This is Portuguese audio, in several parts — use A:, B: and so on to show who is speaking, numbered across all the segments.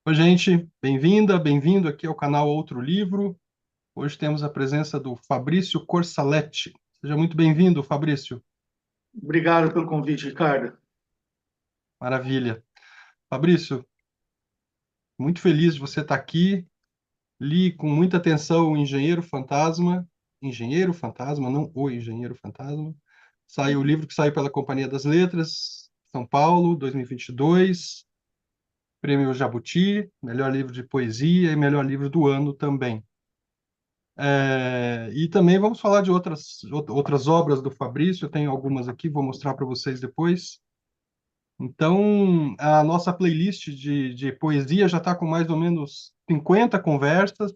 A: Oi, gente, bem-vinda, bem-vindo aqui ao canal Outro Livro. Hoje temos a presença do Fabrício Corsaletti. Seja muito bem-vindo, Fabrício.
B: Obrigado pelo convite, Ricardo.
A: Maravilha. Fabrício, muito feliz de você estar aqui. Li com muita atenção o Engenheiro Fantasma. Engenheiro Fantasma, não o Engenheiro Fantasma. Saiu o livro que saiu pela Companhia das Letras, São Paulo, 2022. Prêmio Jabuti, melhor livro de poesia e melhor livro do ano também. E também vamos falar de outras obras do Fabrício, eu tenho algumas aqui, vou mostrar para vocês depois. Então, a nossa playlist de poesia já está com mais ou menos 50 conversas.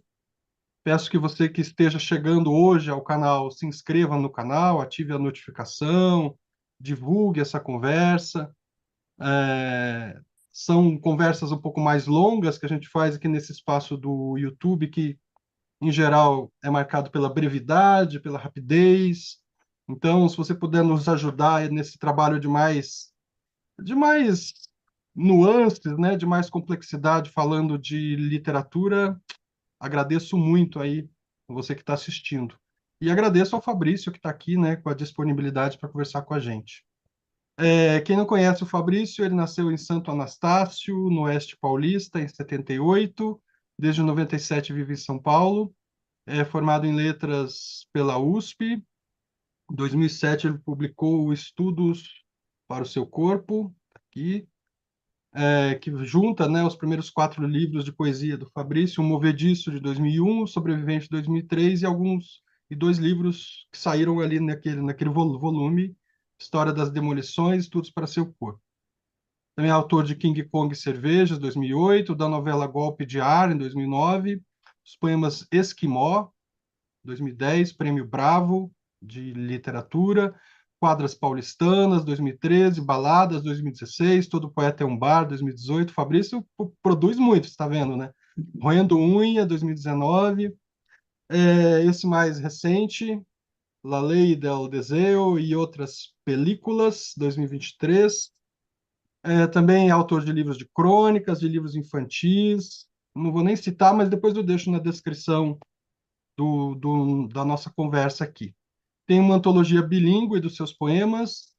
A: Peço que você que esteja chegando hoje ao canal se inscreva no canal, ative a notificação, divulgue essa conversa. É, São conversas um pouco mais longas que a gente faz aqui nesse espaço do YouTube, que em geral, é marcado pela brevidade, pela rapidez. Então, se você puder nos ajudar nesse trabalho de mais nuances, né, de mais complexidade, falando de literatura, agradeço muito aí você que está assistindo. E agradeço ao Fabrício que está aqui, né, com a disponibilidade para conversar com a gente. Quem não conhece o Fabrício, ele nasceu em Santo Anastácio, no Oeste Paulista, em 78. Desde 97 vive em São Paulo. É formado em letras pela USP. Em 2007 ele publicou o Estudos para o Seu Corpo, aqui, que junta, né, os primeiros 4 livros de poesia do Fabrício, O Movediço de 2001, O Sobrevivente de 2003 e 2 livros que saíram ali naquele volume, História das Demolições, Estudos para Seu Corpo. Também é autor de King Kong Cervejas, 2008, da novela Golpe de Ar, em 2009, os poemas Esquimó, 2010, Prêmio Bravo de Literatura, Quadras Paulistanas, 2013, Baladas, 2016, Todo Poeta é um Bar, 2018. Fabrício produz muito, você está vendo, né? Roendo Unha, 2019. Esse mais recente, La Ley del Deseo e Outras Películas, 2023. Também é autor de livros de crônicas, de livros infantis. Não vou nem citar, mas depois eu deixo na descrição da nossa conversa aqui. Tem uma antologia bilíngue dos seus poemas,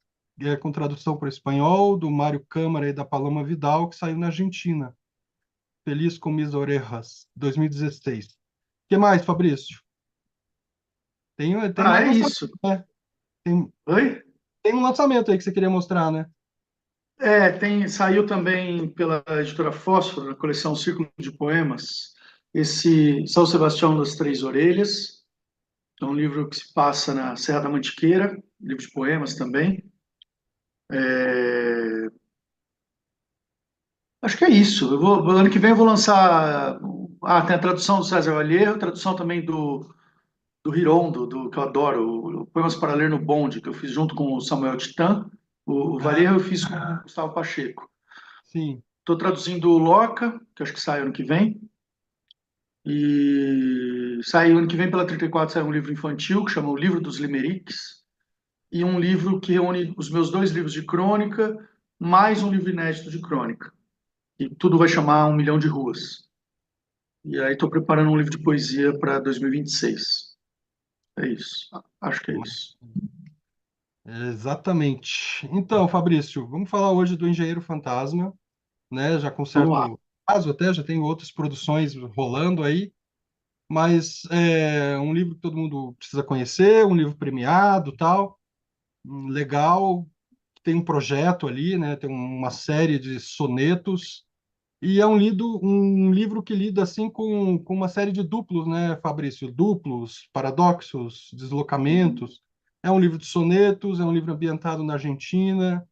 A: com tradução para o espanhol, do Mário Câmara e da Paloma Vidal, que saiu na Argentina. Feliz com mis orejas, 2016. O que mais, Fabrício? Tem
B: Ah,
A: mais
B: é
A: lançamento,
B: isso.
A: né? Tem,
B: Oi?
A: tem um lançamento aí que você queria mostrar, né?
B: Saiu também pela editora Fósforo, na coleção Círculo de Poemas, esse São Sebastião das Três Orelhas. É um livro que se passa na Serra da Mantiqueira, livro de poemas também. É, Acho que é isso. Ano que vem eu vou lançar. Tem a tradução do César Vallejo, tradução também do Hirondo, que eu adoro, o Poemas para Ler no Bonde, que eu fiz junto com o Samuel Titan. O
A: Ah,
B: Vallejo eu fiz com o Gustavo Pacheco.
A: sim.
B: Estou traduzindo o Loca, que acho que sai ano que vem. E sai ano que vem pela 34, sai um livro infantil que chama O Livro dos Limeriques. E um livro que reúne os meus 2 livros de crônica, mais um livro inédito de crônica. E tudo vai chamar Um Milhão de Ruas. E aí estou preparando um livro de poesia para 2026. É isso. Acho que é isso.
A: Exatamente. Então, Fabrício, vamos falar hoje do Engenheiro Fantasma, né? Já com
B: Vamos lá.
A: certo prazo até, já tem outras produções rolando aí, mas é um livro que todo mundo precisa conhecer, um livro premiado, tal, legal, tem um projeto ali, né? Tem uma série de sonetos e é um livro que lida assim com uma série de duplos, né, Fabrício? Duplos, paradoxos, deslocamentos. É um livro de sonetos, é um livro ambientado na Argentina,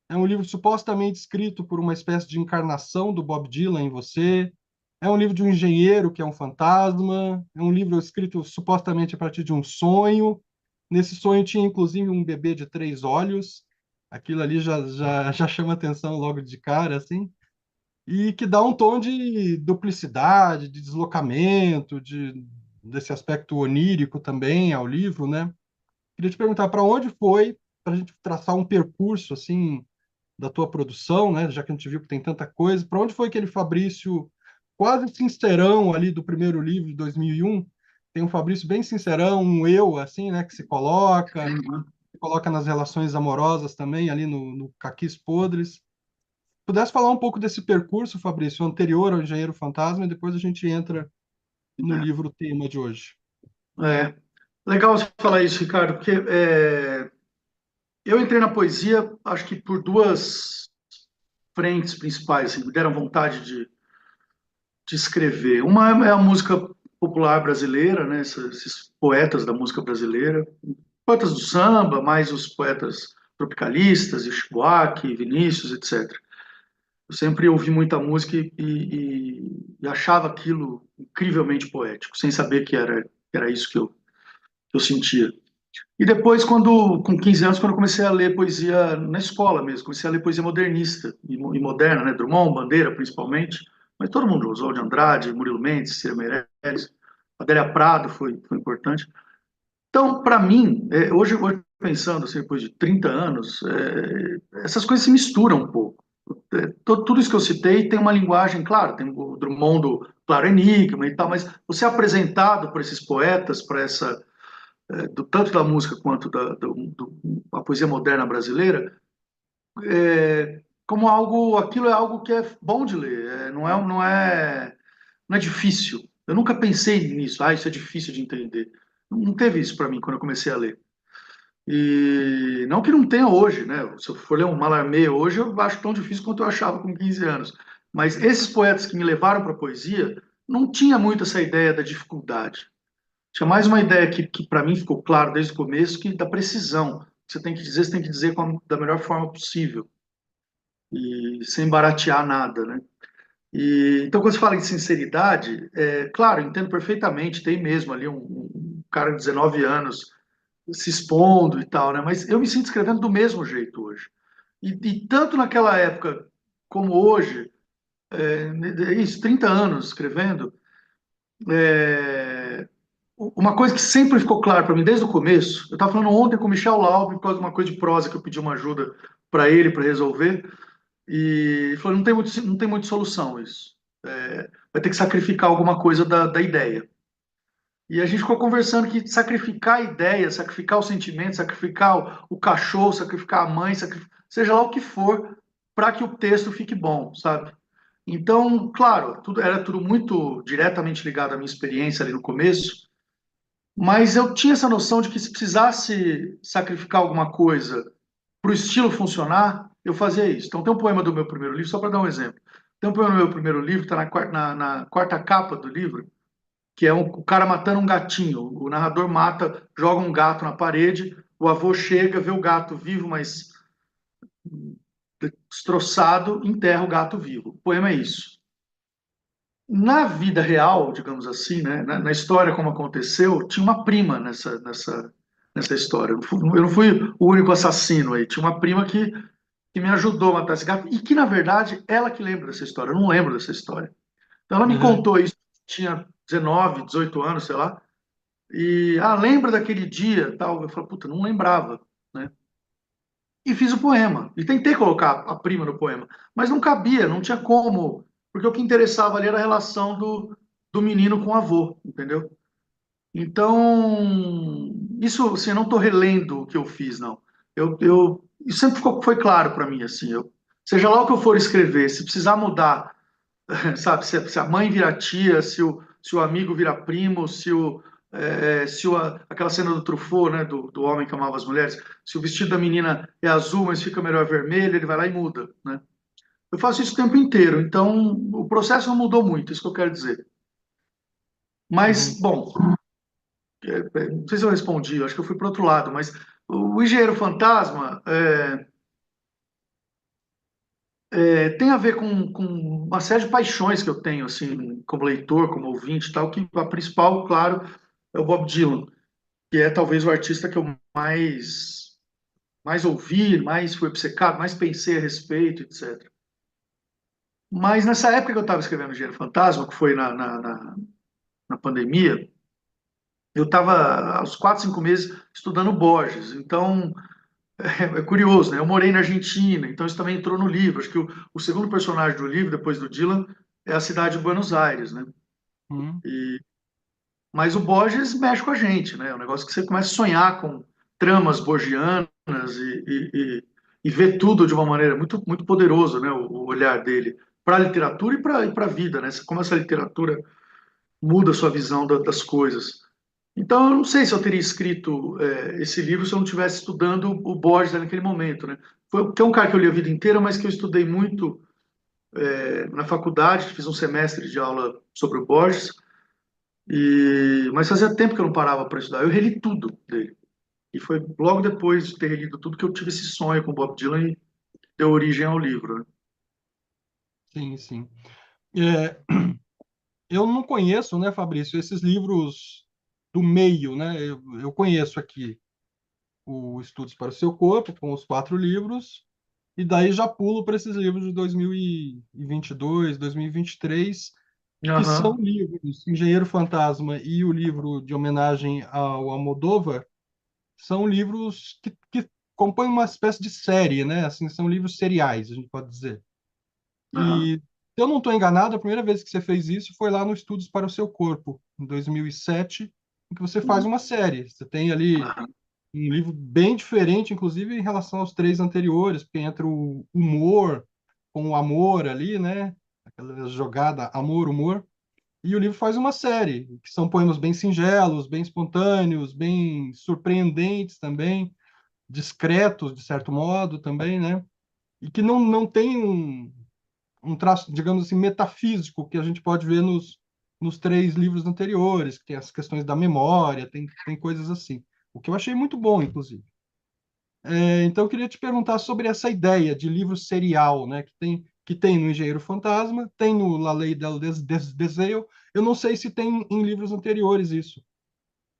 A: é um livro supostamente escrito por uma espécie de encarnação do Bob Dylan em você. É um livro de um engenheiro que é um fantasma. É um livro escrito supostamente a partir de um sonho. Nesse sonho tinha inclusive um bebê de 3 olhos. Aquilo ali já chama atenção logo de cara, assim. E que dá um tom de duplicidade, de deslocamento, desse aspecto onírico também ao livro, né? Queria te perguntar para onde foi, para a gente traçar um percurso assim da tua produção, né? Já que a gente viu que tem tanta coisa, para onde foi que ele Fabrício? quase sincerão ali do primeiro livro, de 2001. Tem um Fabrício bem sincerão, um eu, assim, né, que
B: Uhum.
A: se coloca nas relações amorosas também, ali no Caquis Podres. Pudesse falar um pouco desse percurso, Fabrício, anterior ao Engenheiro Fantasma, e depois a gente entra no livro tema de hoje.
B: É. Legal você falar isso, Ricardo, porque eu entrei na poesia, acho que por duas frentes principais, assim, que me deram vontade de escrever. Uma é a música popular brasileira, né, esses poetas da música brasileira, poetas do samba, mais os poetas tropicalistas, Chico Buarque, Vinícius, etc. Eu sempre ouvi muita música e achava aquilo incrivelmente poético, sem saber que era isso que eu sentia. E depois, com 15 anos, quando eu comecei a ler poesia na escola mesmo, comecei a ler poesia modernista e moderna, né? Drummond, Bandeira, principalmente, mas todo mundo, Oswald de Andrade, Murilo Mendes, Cira Meirelles, Adélia Prado foi importante. Então, para mim, hoje pensando, assim, depois de 30 anos, essas coisas se misturam um pouco. Tudo isso que eu citei tem uma linguagem, claro, tem o Drummond do Claro Enigma e tal, mas você é apresentado por esses poetas, para essa tanto da música quanto da poesia moderna brasileira, como algo, aquilo é algo que é bom de ler, não é difícil. Eu nunca pensei nisso, isso é difícil de entender. Não teve isso para mim quando eu comecei a ler. E não que não tenha hoje, né? Se eu for ler um Mallarmé hoje, eu acho tão difícil quanto eu achava com 15 anos. Mas esses poetas que me levaram para a poesia não tinha muito essa ideia da dificuldade. Tinha mais uma ideia que para mim ficou claro desde o começo, que da precisão. Você tem que dizer da melhor forma possível e sem baratear nada, né? Então, quando você fala em sinceridade, claro, eu entendo perfeitamente, tem mesmo ali um cara de 19 anos se expondo e tal, né? Mas eu me sinto escrevendo do mesmo jeito hoje. E tanto naquela época como hoje, isso, 30 anos escrevendo, é, uma coisa que sempre ficou claro para mim desde o começo, eu estava falando ontem com o Michel Laub por causa de uma coisa de prosa que eu pedi uma ajuda para ele para resolver, e ele falou: não tem muito solução isso. Vai ter que sacrificar alguma coisa da ideia. E a gente ficou conversando que sacrificar a ideia, sacrificar o sentimento, sacrificar o cachorro, sacrificar a mãe, seja lá o que for, para que o texto fique bom, sabe? Então, claro, era tudo muito diretamente ligado à minha experiência ali no começo, mas eu tinha essa noção de que se precisasse sacrificar alguma coisa para o estilo funcionar, eu fazia isso. Então, tem um poema do meu primeiro livro, só para dar um exemplo. Tem um poema do meu primeiro livro, está na quarta capa do livro, que é o cara matando um gatinho. O narrador mata, joga um gato na parede, o avô chega, vê o gato vivo, mas destroçado, enterra o gato vivo. O poema é isso. Na vida real, digamos assim, né, na história como aconteceu, tinha uma prima nessa história. Eu não fui o único assassino aí. Tinha uma prima que me ajudou a matar esse gato e que, na verdade, ela que lembra dessa história. Eu não lembro dessa história. Então, ela me
A: Uhum.
B: contou isso. Tinha 19, 18 anos, sei lá. E, lembra daquele dia, tal. Eu falei, puta, não lembrava, né? E fiz o poema. E tentei colocar a prima no poema, mas não cabia, não tinha como, porque o que interessava ali era a relação do menino com o avô, entendeu? Então, isso, assim, eu não estou relendo o que eu fiz, não. Isso sempre foi claro para mim, assim, seja lá o que eu for escrever, se precisar mudar, sabe, se a mãe vira tia, se o amigo vira primo, aquela cena do Truffaut, né, do homem que amava as mulheres, se o vestido da menina é azul, mas fica melhor vermelho, ele vai lá e muda, né? Eu faço isso o tempo inteiro, então o processo não mudou muito, isso que eu quero dizer. Mas,
A: Uhum.
B: bom, não sei se eu respondi, eu acho que eu fui para outro lado, mas o Engenheiro Fantasma tem a ver com uma série de paixões que eu tenho, assim, como leitor, como ouvinte e tal, que a principal, claro, é o Bob Dylan, que é talvez o artista que eu mais ouvi, mais fui obcecado, mais pensei a respeito, etc. Mas nessa época que eu estava escrevendo Engenheiro Fantasma, que foi na pandemia, eu estava aos 4, 5 meses estudando Borges. Então, é curioso, né? Eu morei na Argentina, então isso também entrou no livro. Acho que o segundo personagem do livro, depois do Dylan, é a cidade de Buenos Aires, né?
A: Hum,
B: Mas o Borges mexe com a gente, né? É um negócio que você começa a sonhar com tramas borgianas e ver tudo de uma maneira muito, muito poderoso, né? O olhar dele para a literatura e para a vida, né? Como essa literatura muda a sua visão das coisas. Então, eu não sei se eu teria escrito esse livro se eu não estivesse estudando o Borges naquele momento, né? Que é um cara que eu li a vida inteira, mas que eu estudei muito na faculdade, fiz um semestre de aula sobre o Borges, mas fazia tempo que eu não parava para estudar. Eu reli tudo dele. E foi logo depois de ter relido tudo que eu tive esse sonho com Bob Dylan e deu origem ao livro, né?
A: sim, sim. É, eu não conheço, né, Fabrício, esses livros do meio, né? Eu conheço aqui o Estudos para o Seu Corpo, com os 4 livros, e daí já pulo para esses livros de 2022, 2023, que são
B: Aham,
A: livros, Engenheiro Fantasma e o livro de homenagem ao Almodóvar, são livros que compõem uma espécie de série, né? Assim, são livros seriais, a gente pode dizer.
B: aham,
A: E se eu não estou enganado, a primeira vez que você fez isso foi lá no Estudos para o Seu Corpo, em 2007, em que você faz
B: uhum,
A: uma série. Você tem ali
B: aham,
A: um livro bem diferente, inclusive em relação aos 3 anteriores, porque entra o humor com o amor ali, né? Aquela jogada amor-humor. E o livro faz uma série, que são poemas bem singelos, bem espontâneos, bem surpreendentes também, discretos, de certo modo, também, né? E que não tem um traço, digamos assim, metafísico que a gente pode ver nos 3 livros anteriores, que tem as questões da memória, tem coisas assim. O que eu achei muito bom, inclusive. Então, eu queria te perguntar sobre essa ideia de livro serial, né, que tem no Engenheiro Fantasma, tem no La Lei del Deseo. Eu não sei se tem em livros anteriores isso.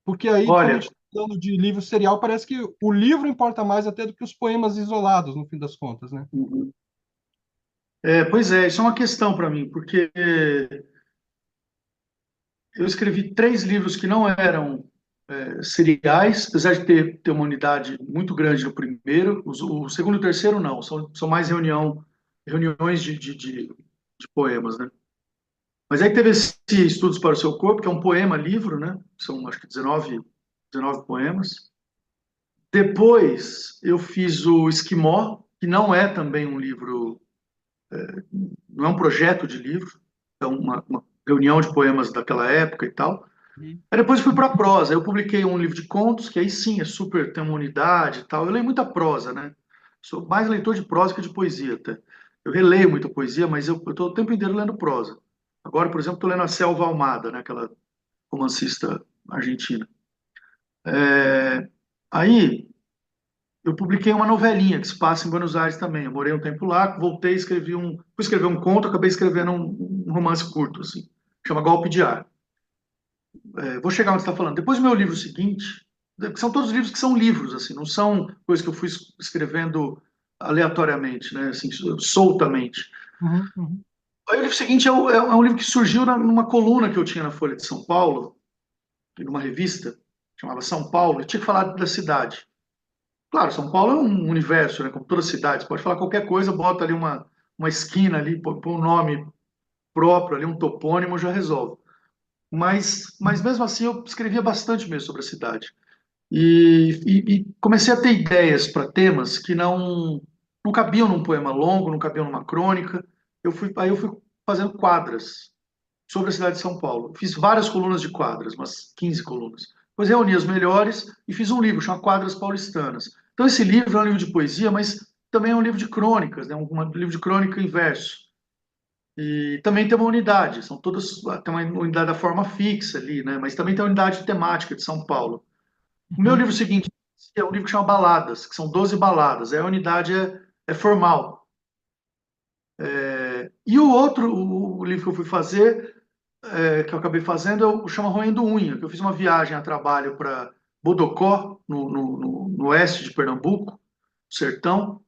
A: Porque aí, quando a
B: Olha,
A: gente está falando de livro serial, parece que o livro importa mais até do que os poemas isolados, no fim das contas, né?
B: uhum. Pois é, isso é uma questão para mim, porque eu escrevi 3 livros que não eram seriais, apesar de ter uma unidade muito grande no primeiro. O segundo e o terceiro não, são mais reuniões de poemas, né? Mas aí teve esse Estudos para o Seu Corpo, que é um poema-livro, né? São, acho que 19 poemas. Depois eu fiz o Esquimó, que não é também um livro, não é um projeto de livro, é uma reunião de poemas daquela época e tal.
A: Uhum.
B: Aí depois fui para a prosa. Eu publiquei um livro de contos, que aí sim é super, tem uma unidade e tal. Eu leio muita prosa, né? Sou mais leitor de prosa que de poesia até. Eu releio muita poesia, mas eu estou o tempo inteiro lendo prosa. Agora, por exemplo, estou lendo a Selva Almada, né? Aquela romancista argentina. É, Aí eu publiquei uma novelinha que se passa em Buenos Aires também. Eu morei um tempo lá, voltei, fui escrever um conto, acabei escrevendo um romance curto, assim, chama Golpe de Ar. Vou chegar onde você está falando. Depois do meu livro seguinte, que são todos livros que são livros, assim, não são coisas que eu fui escrevendo aleatoriamente, né, assim, soltamente.
A: Uhum, uhum,
B: Aí o livro seguinte é um livro que surgiu numa coluna que eu tinha na Folha de São Paulo, numa revista, chamava São Paulo, e tinha que falar da cidade. Claro, São Paulo é um universo, né, como toda cidade. Você pode falar qualquer coisa, bota ali uma esquina ali, põe um nome próprio ali, um topônimo, já resolve. Mas mesmo assim eu escrevia bastante mesmo sobre a cidade. E comecei a ter ideias para temas que não cabiam num poema longo, não cabiam numa crônica. Aí eu fui fazendo quadras sobre a cidade de São Paulo. Fiz várias colunas de quadras, umas 15 colunas. Depois reuni as melhores e fiz um livro chamado Quadras Paulistanas. Então esse livro é um livro de poesia, mas também é um livro de crônicas, né? Um livro de crônica em verso. E também tem uma unidade, são todas, tem uma unidade da forma fixa ali, né? Mas também tem a unidade temática de São Paulo. O meu
A: uhum,
B: livro seguinte é um livro que chama Baladas, que são 12 baladas. Aí a unidade é formal. E o outro, o livro que eu fui fazer, que eu acabei fazendo, chama Roendo Unha, que eu fiz uma viagem a trabalho para Bodocó, no oeste de Pernambuco, sertão,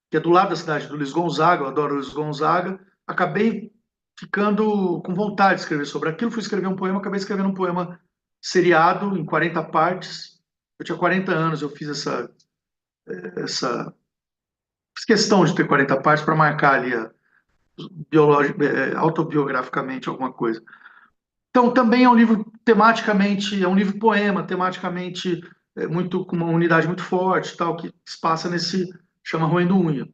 B: que é do lado da cidade do Luiz Gonzaga, eu adoro o Luiz Gonzaga. Acabei ficando com vontade de escrever sobre aquilo, fui escrever um poema, acabei escrevendo um poema seriado em 40 partes. Eu tinha 40 anos, eu fiz essa fiz questão de ter 40 partes para marcar ali autobiograficamente alguma coisa. Então, também é um livro tematicamente, é um livro poema, tematicamente muito com uma unidade muito forte, tal, que se passa nesse chama Roendo Unha.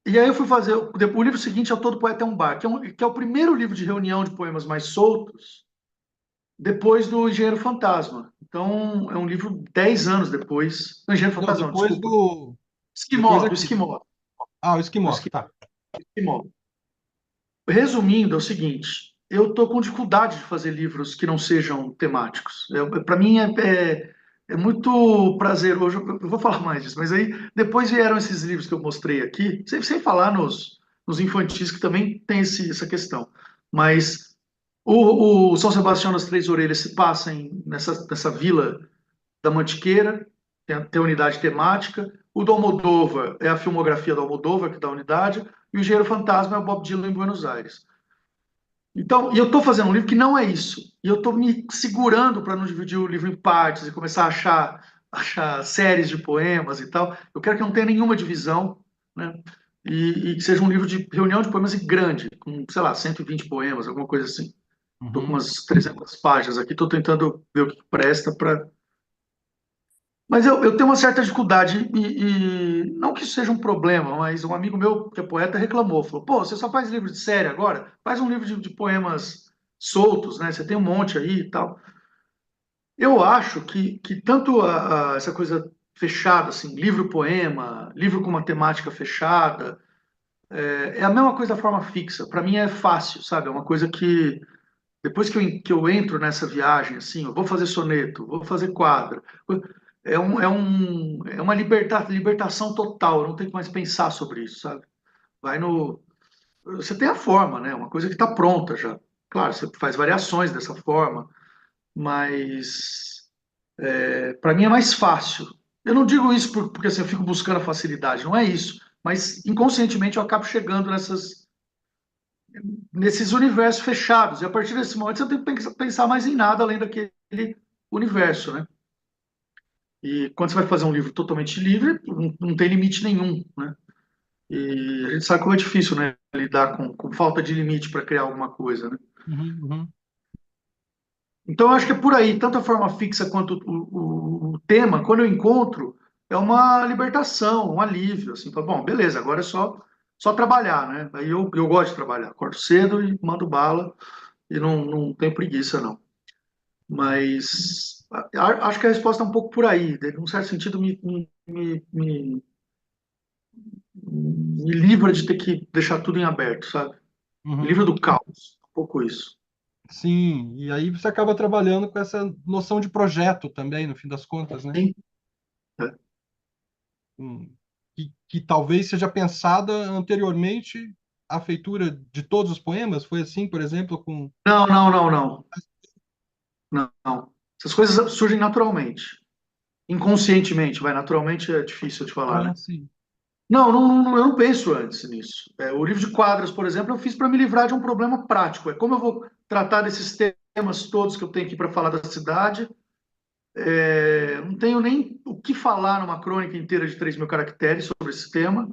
B: E aí eu fui fazer o livro seguinte é o Todo Poeta é um Bar, que é o primeiro livro de reunião de poemas mais soltos depois do Engenheiro Fantasma. Então, é um livro 10 anos depois. Não, Engenheiro
A: Não,
B: Fantasma, não,
A: depois
B: desculpa.
A: do. Depois
B: Esquimó, do
A: aqui.
B: Esquimó.
A: Ah, o
B: Do
A: Esquimó, tá.
B: Esquimó. Resumindo, é o seguinte: eu estou com dificuldade de fazer livros que não sejam temáticos. Para mim é muito prazeroso. Eu vou falar mais disso, mas aí depois vieram esses livros que eu mostrei aqui, sem falar nos infantis, que também tem essa questão. Mas o São Sebastião das Três Orelhas se passa nessa vila da Mantiqueira, tem a unidade temática. O do Almodóvar é a filmografia do Almodóvar, que dá a unidade, e o Engenheiro Fantasma é o Bob Dylan em Buenos Aires. Então, e eu estou fazendo um livro que não é isso. E eu estou me segurando para não dividir o livro em partes e começar a achar séries de poemas e tal. Eu quero que não tenha nenhuma divisão, né? E que seja um livro de reunião de poemas e grande, com, sei lá, 120 poemas, alguma coisa assim. Estou com
A: Uhum.
B: umas 300 páginas aqui, estou tentando ver o que presta para. Mas eu tenho uma certa dificuldade, e não que isso seja um problema, mas um amigo meu, que é poeta, reclamou, falou, pô, você só faz livro de série agora? Faz um livro de poemas soltos, né? Você tem um monte aí e tal. Eu acho que tanto essa coisa fechada, assim, livro-poema, livro com uma temática fechada, é a mesma coisa da forma fixa. Para mim é fácil, sabe? É uma coisa que, depois que eu entro nessa viagem, assim, eu vou fazer soneto, vou fazer quadro, é uma libertação total, eu não tenho que mais pensar sobre isso, sabe? Vai no. Você tem a forma, né? Uma coisa que está pronta já. Claro, você faz variações dessa forma, mas para mim é mais fácil. Eu não digo isso porque assim, eu fico buscando a facilidade, não é isso. Mas inconscientemente eu acabo chegando nesses universos fechados. E a partir desse momento você não tem que pensar mais em nada além daquele universo, né? E quando você vai fazer um livro totalmente livre, não tem limite nenhum, né? E a gente sabe como é difícil, né? Lidar com falta de limite para criar alguma coisa, né?
A: Uhum, uhum.
B: Então, eu acho que é por aí, tanto a forma fixa quanto o tema, quando eu encontro, é uma libertação, um alívio, assim, falo, bom, beleza, agora é só trabalhar, né? Aí eu gosto de trabalhar, acordo cedo e mando bala, e não tenho preguiça, não. Mas acho que a resposta é um pouco por aí, num certo sentido me livra de ter que deixar tudo em aberto, sabe? Me
A: Uhum.
B: livra do caos, um pouco isso.
A: Sim, e aí você acaba trabalhando com essa noção de projeto também, no fim das contas, né?
B: Sim. É.
A: Que talvez seja pensada anteriormente à feitura de todos os poemas. Foi assim, por exemplo, com.
B: Não, não, não, não. Não. Essas coisas surgem naturalmente. Inconscientemente, vai, naturalmente é difícil de falar,
A: Ah,
B: né?
A: sim.
B: Não, eu não penso antes nisso. O livro de quadros, por exemplo, eu fiz para me livrar de um problema prático. É como eu vou tratar desses temas todos que eu tenho aqui para falar da cidade. Não tenho nem o que falar numa crônica inteira de 3.000 caracteres sobre esse tema.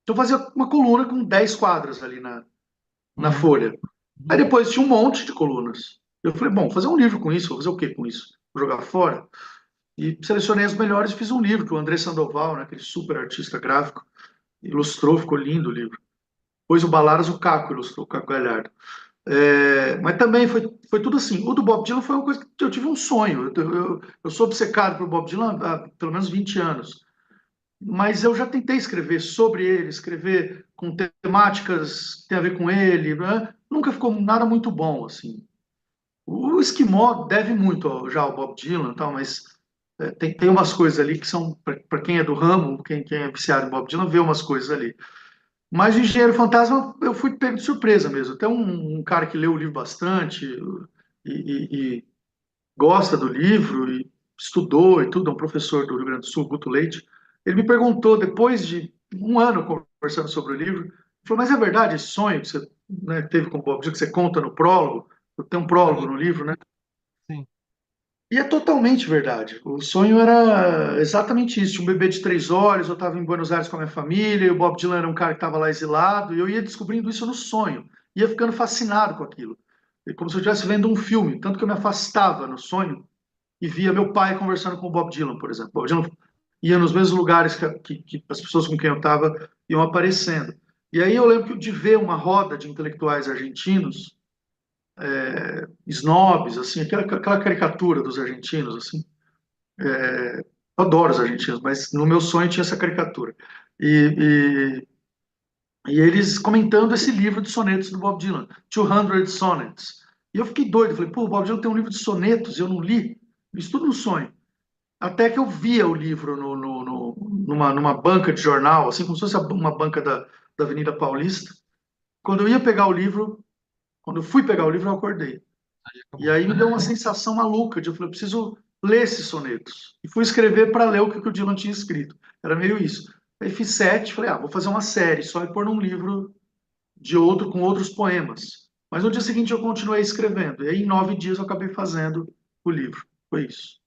B: Então, eu fazia uma coluna com 10 quadros ali na
A: Uhum,
B: folha. Aí
A: uhum,
B: depois tinha um monte de colunas. Eu falei, bom, vou fazer um livro com isso, vou fazer o quê com isso? Vou jogar fora? E selecionei as melhores e fiz um livro que o André Sandoval, né, aquele super artista gráfico, ilustrou, ficou lindo o livro. Depois o Balaras, o Caco ilustrou, o Caco Galhardo. Mas também foi tudo assim. O do Bob Dylan foi uma coisa que eu tive um sonho. Eu sou obcecado por Bob Dylan há pelo menos 20 anos. Mas eu já tentei escrever sobre ele, escrever com temáticas que tem a ver com ele, né? Nunca ficou nada muito bom, assim. O Esquimó deve muito já ao Bob Dylan, e tal, mas tem umas coisas ali que são, para quem é do ramo, quem é viciado em Bob Dylan, vê umas coisas ali. Mas o Engenheiro Fantasma eu fui pego de surpresa mesmo. Até um cara que leu o livro bastante e gosta do livro e estudou e tudo, é um professor do Rio Grande do Sul, Guto Leite. Ele me perguntou, depois de um ano conversando sobre o livro, ele falou, mas é verdade esse sonho que você, né, teve com o Bob Dylan, que você conta no prólogo? Tem um prólogo
A: aham,
B: no livro, né?
A: sim.
B: E é totalmente verdade. O sonho era exatamente isso. Tinha um bebê de 3 olhos, eu estava em Buenos Aires com a minha família, e o Bob Dylan era um cara que estava lá exilado, e eu ia descobrindo isso no sonho. Ia ficando fascinado com aquilo. É como se eu estivesse vendo um filme. Tanto que eu me afastava no sonho e via meu pai conversando com o Bob Dylan, por exemplo. Bob Dylan ia nos mesmos lugares que as pessoas com quem eu estava iam aparecendo. E aí eu lembro de ver uma roda de intelectuais argentinos, snobs, assim, aquela caricatura dos argentinos, assim. Eu adoro os argentinos, mas no meu sonho tinha essa caricatura. E, e eles comentando esse livro de sonetos do Bob Dylan, 200 Sonnets. E eu fiquei doido, falei, pô, o Bob Dylan tem um livro de sonetos, e eu não li, isso tudo no sonho. Até que eu via o livro numa banca de jornal, assim como se fosse uma banca da Avenida Paulista. Quando eu ia pegar o livro, quando eu fui pegar o livro, eu acordei.
A: Aí
B: E
A: acabou.
B: aí me deu uma sensação maluca de eu falei, eu preciso ler esses sonetos. E fui escrever para ler o que o Dylan tinha escrito. Era meio isso. Aí fiz 7, falei, vou fazer uma série, só e pôr num livro de outro com outros poemas. Mas no dia seguinte eu continuei escrevendo. E aí em 9 dias eu acabei fazendo o livro. Foi isso.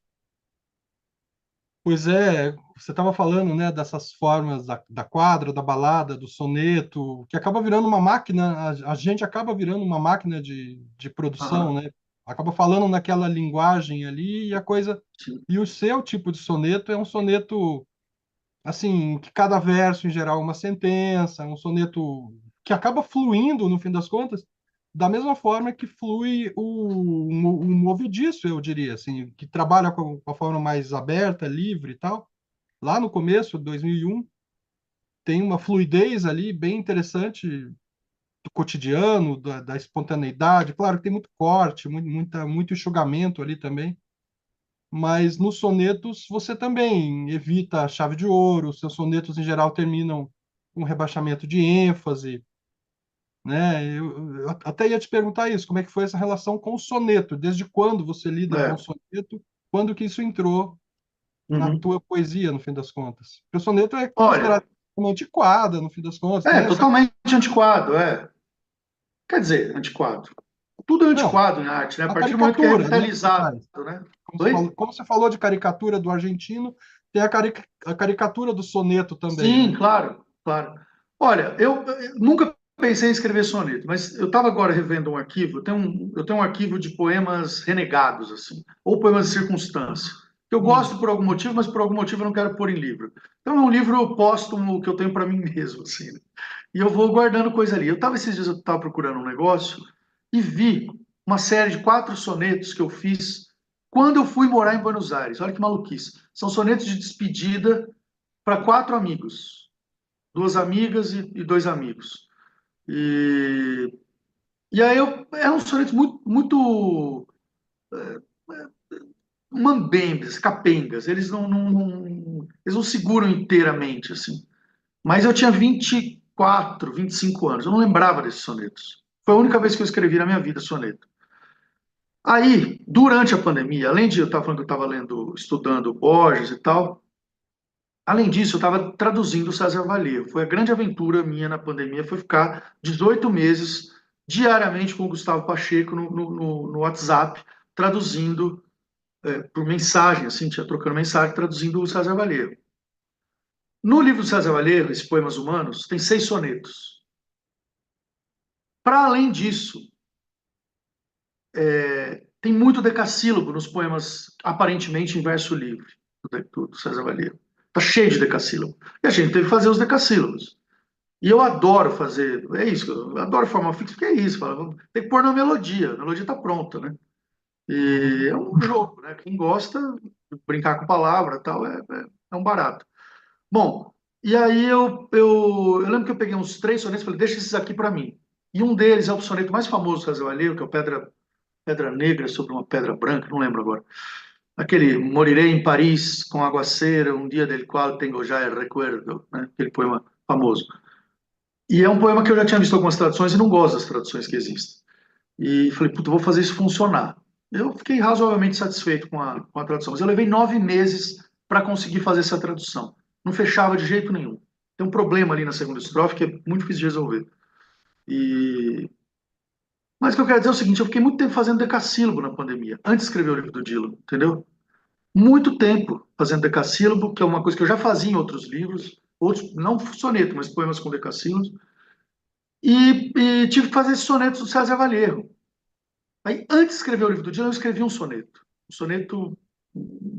A: Pois é, você estava falando, né, dessas formas da quadra, da balada, do soneto, que acaba virando uma máquina, a gente acaba virando uma máquina de produção,
B: Aham,
A: né? Acaba falando naquela linguagem ali e a coisa.
B: sim.
A: E o seu tipo de soneto é um soneto, assim, que cada verso em geral é uma sentença, é um soneto que acaba fluindo, no fim das contas, da mesma forma que flui o movediço, eu diria, assim, que trabalha com a forma mais aberta, livre e tal. Lá no começo, 2001, tem uma fluidez ali bem interessante do cotidiano, da espontaneidade. Claro que tem muito corte, muito enxugamento ali também, mas nos sonetos você também evita a chave de ouro, seus sonetos em geral terminam com rebaixamento de ênfase, né? Eu até ia te perguntar isso, como é que foi essa relação com o soneto? Desde quando você lida com o
B: É.
A: soneto? Quando que isso entrou na
B: Uhum.
A: tua poesia, no fim das contas? Porque o soneto é
B: Olha,
A: considerado uma antiquada, no fim das contas, tem essa...
B: totalmente antiquado, é. Quer dizer, antiquado. Tudo é
A: Não,
B: antiquado em arte, né? A
A: a
B: partir do momento que é
A: caricatura, né, que se
B: revitalizado,
A: faz.
B: né?
A: Como
B: Oi?
A: como você falou de caricatura do argentino, tem a caricatura do soneto também,
B: Sim,
A: né?
B: claro, claro. Olha, eu nunca pensei em escrever soneto, mas eu estava agora revendo um arquivo, eu tenho um arquivo de poemas renegados, assim, ou poemas de circunstância, que eu
A: Hum.
B: gosto por algum motivo, mas por algum motivo eu não quero pôr em livro. Então é um livro póstumo que eu tenho para mim mesmo, assim, né? E eu vou guardando coisa ali. Esses dias eu estava procurando um negócio e vi uma série de 4 sonetos que eu fiz quando eu fui morar em Buenos Aires. Olha que maluquice. São sonetos de despedida para 4 amigos, 2 amigas e 2 amigos. E, e aí eram sonetos muito, muito mambembes, capengas. Eles não seguram inteiramente, assim. Mas eu tinha 24, 25 anos. Eu não lembrava desses sonetos. Foi a única vez que eu escrevi na minha vida soneto. Aí, durante a pandemia, além de eu estar falando que eu estava lendo, estudando Borges e tal, além disso, eu estava traduzindo o César Vallejo. Foi a grande aventura minha na pandemia, foi ficar 18 meses diariamente com o Gustavo Pacheco no WhatsApp, traduzindo por mensagem, assim, tinha trocando mensagem, traduzindo o César Vallejo. No livro do César Vallejo, esses Poemas Humanos, tem 6 sonetos. Para além disso, tem muito decassílabo nos poemas aparentemente em verso livre do César Vallejo. Está cheio de decassílabo. E a gente teve que fazer os decassílabos. E eu adoro fazer, é isso, eu adoro forma fixa, porque é isso, tem que pôr na melodia, a melodia está pronta, né?
A: Uhum.
B: E é um jogo, né? Quem gosta de brincar com palavra e tal, é um barato. Bom, e aí eu lembro que eu peguei uns 3 sonetos e falei, deixa esses aqui para mim. E um deles é o soneto mais famoso do César Vallejo, que é o Pedra Negra sobre uma Pedra Branca, não lembro agora. Aquele Morirei em Paris com aguaceiro, um dia del qual tengo já el recuerdo, né? Aquele poema famoso. E é um poema que eu já tinha visto algumas traduções e não gosto das traduções que existem. E falei, puta, eu vou fazer isso funcionar. Eu fiquei razoavelmente satisfeito com a tradução, mas eu levei 9 meses para conseguir fazer essa tradução. Não fechava de jeito nenhum. Tem um problema ali na segunda estrofe que é muito difícil de resolver. E, Mas o que eu quero dizer é o seguinte, eu fiquei muito tempo fazendo decassílabo na pandemia, antes de escrever o livro do Dylan, entendeu? Muito tempo fazendo decassílabo, que é uma coisa que eu já fazia em outros livros, outros, não soneto, mas poemas com decassílabos, e tive que fazer esses sonetos do César Vallejo. Aí, antes de escrever o livro do Dylan, eu escrevi um soneto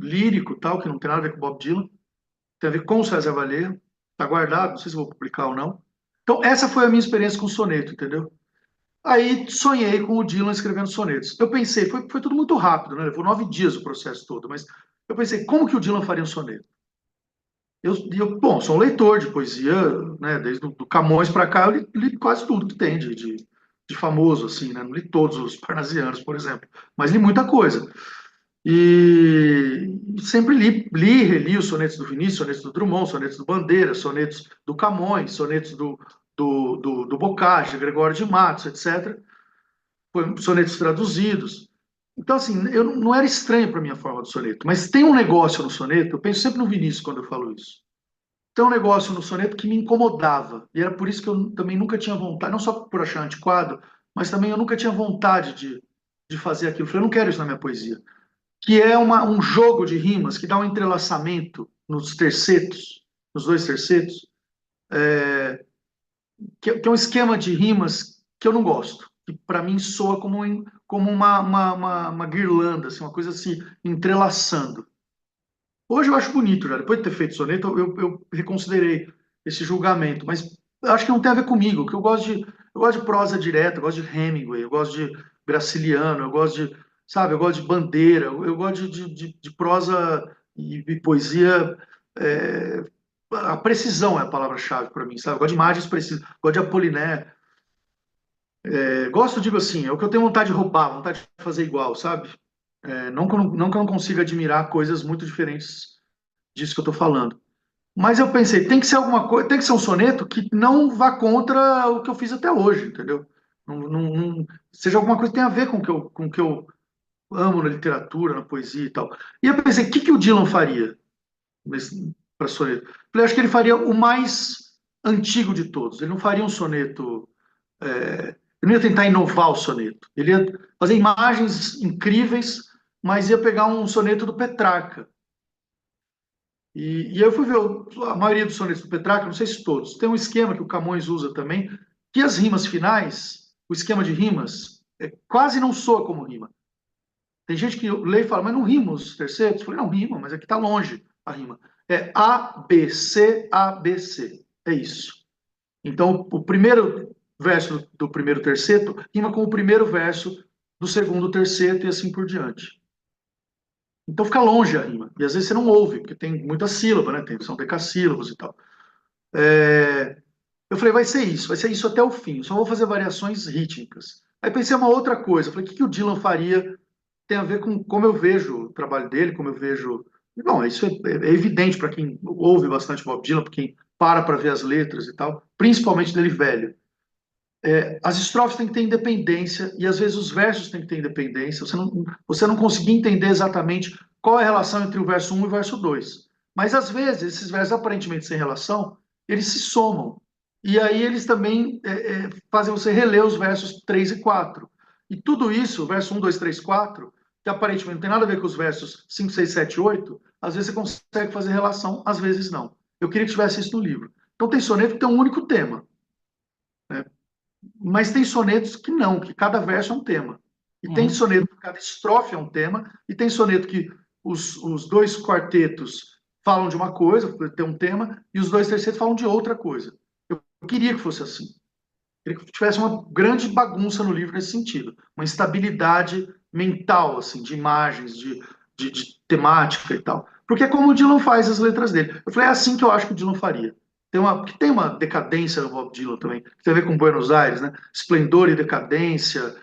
B: lírico, tal, que não tem nada a ver com Bob Dylan, tem a ver com o César Vallejo, está guardado, não sei se vou publicar ou não. Então, essa foi a minha experiência com soneto, entendeu? Aí sonhei com o Dylan escrevendo sonetos. Eu pensei, foi tudo muito rápido, né? Levou 9 dias o processo todo, mas eu pensei, como que o Dylan faria um soneto? Bom, sou um leitor de poesia, né? Desde do Camões para cá, eu li quase tudo que tem de famoso, assim, né? Não li todos os parnasianos, por exemplo, mas li muita coisa. E sempre li e reli os sonetos do Vinícius, sonetos do Drummond, sonetos do Bandeira, sonetos do Camões, sonetos do Boccaccio, Gregório de Matos, etc. Sonetos traduzidos. Então, assim, eu não era estranho para a minha forma do soneto, mas tem um negócio no soneto, eu penso sempre no Vinícius quando eu falo isso. Tem um negócio no soneto que me incomodava, e era por isso que eu também nunca tinha vontade, não só por achar antiquado, mas também eu nunca tinha vontade de fazer aquilo. Eu falei, eu não quero isso na minha poesia. Que é um jogo de rimas que dá um entrelaçamento nos tercetos, nos dois tercetos, que é um esquema de rimas que eu não gosto. Que para mim soa como uma guirlanda, assim, uma coisa assim, entrelaçando. Hoje eu acho bonito, já. Depois de ter feito soneto, eu reconsiderei esse julgamento, mas eu acho que não tem a ver comigo, que eu gosto de prosa direta, eu gosto de Hemingway, eu gosto de Graciliano, eu gosto de, sabe, eu gosto de Bandeira, eu gosto de prosa e poesia. é, a precisão é a palavra-chave para mim, sabe? Eu gosto de imagens precisas, gosto de Apollinaire. Gosto, digo assim, é o que eu tenho vontade de roubar, vontade de fazer igual, sabe? Não que eu não consiga admirar coisas muito diferentes disso que eu estou falando. Mas eu pensei, tem que ser alguma coisa, tem que ser um soneto que não vá contra o que eu fiz até hoje, entendeu? Seja alguma coisa que tenha a ver com o que eu amo na literatura, na poesia e tal. E eu pensei, o que o Dylan faria para soneto? Falei, acho que ele faria o mais antigo de todos. Ele não faria um soneto. Ele não ia tentar inovar o soneto. Ele ia fazer imagens incríveis, mas ia pegar um soneto do Petrarca. E eu fui ver a maioria dos sonetos do Petrarca, não sei se todos, tem um esquema que o Camões usa também, que as rimas finais, o esquema de rimas, quase não soa como rima. Tem gente que lê e fala, mas não rima os terceiros? Eu falei, não rima, mas aqui está longe a rima. É A, B, C, A, B, C. É isso. Então, o primeiro verso do primeiro terceto rima com o primeiro verso do segundo terceto e assim por diante. Então fica longe a rima. E às vezes você não ouve, porque tem muita sílaba, né? São decassílabos e tal. É, eu falei, vai ser isso até o fim. Eu só vou fazer variações rítmicas. Aí pensei uma outra coisa. Eu falei, o que o Dylan faria tem a ver com como eu vejo o trabalho dele, como eu vejo. Bom, isso é evidente para quem ouve bastante Bob Dylan, para quem para ver as letras e tal, principalmente dele velho. As estrofes têm que ter independência e às vezes os versos têm que ter independência. Você não conseguir entender exatamente qual é a relação entre o verso um e o verso 2. Mas às vezes esses versos aparentemente sem relação, eles se somam. E aí eles também fazem você reler os versos 3 e 4. E tudo isso, o verso um, 2, 3, 4, que aparentemente não tem nada a ver com os versos 5, 6, 7, 8, às vezes você consegue fazer relação, às vezes não. Eu queria que tivesse isso no livro. Então tem soneto que tem um único tema, né? Mas tem sonetos que não, que cada verso é um tema. E tem
A: Uhum.
B: soneto que cada estrofe é um tema, e tem soneto que os dois quartetos falam de uma coisa, tem um tema, e os dois terceiros falam de outra coisa. Eu queria que fosse assim. Eu queria que tivesse uma grande bagunça no livro nesse sentido. Uma instabilidade mental, assim, de imagens, de temática e tal. Porque é como o Dylan faz as letras dele. Eu falei, é assim que eu acho que o Dylan faria. Que tem uma decadência no Bob Dylan também, que tem a ver com Buenos Aires, né? Esplendor e decadência,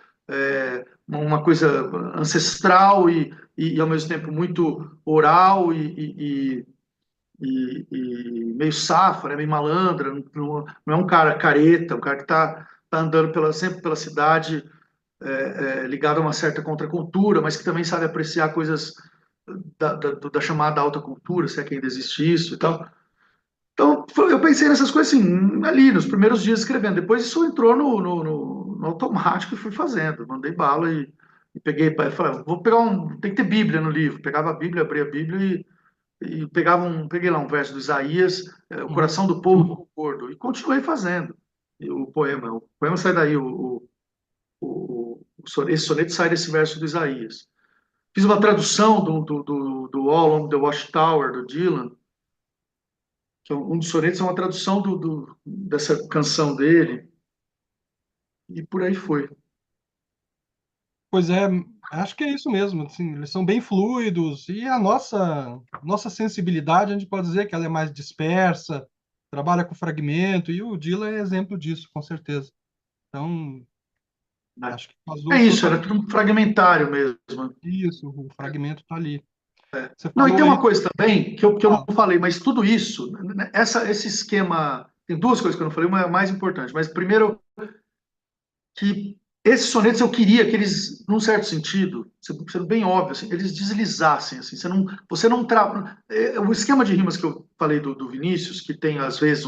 B: uma coisa ancestral e ao mesmo tempo muito oral e meio safra, né? Meio malandra, não é um cara careta, um cara que tá andando sempre pela cidade ligado a uma certa contracultura, mas que também sabe apreciar coisas da chamada alta cultura, se é que ainda existe isso e tal. Então, eu pensei nessas coisas assim, ali, nos primeiros dias escrevendo. Depois isso entrou no automático e fui fazendo. Mandei bala e peguei, falei, vou pegar tem que ter Bíblia no livro. Pegava a Bíblia, abria a Bíblia e peguei lá um verso do Isaías, o
A: Uhum.
B: coração do povo concordo, e continuei fazendo o poema sai daí, esse soneto sai desse verso do Isaías. Fiz uma tradução do All on the Watchtower, do Dylan, que é um dos sonetos, é uma tradução dessa canção dele, e por aí foi.
A: Pois é, acho que é isso mesmo. Assim, eles são bem fluidos e a nossa sensibilidade, a gente pode dizer que ela é mais dispersa, trabalha com fragmento, e o Dylan é exemplo disso, com certeza. Então,
B: Né?
A: acho que casou
B: É isso, era
A: totalmente
B: tudo fragmentário mesmo.
A: isso, o fragmento está ali. Você
B: Não, e
A: falou
B: tem uma
A: aí.
B: coisa também que eu
A: Ah,
B: não falei, mas tudo isso, né, esse esquema, tem duas coisas que eu não falei, uma é a mais importante, mas primeiro que esses sonetos eu queria que eles, num certo sentido, sendo bem óbvio, assim, eles deslizassem, assim, você não trava, o esquema de rimas que eu falei do Vinícius, que tem às vezes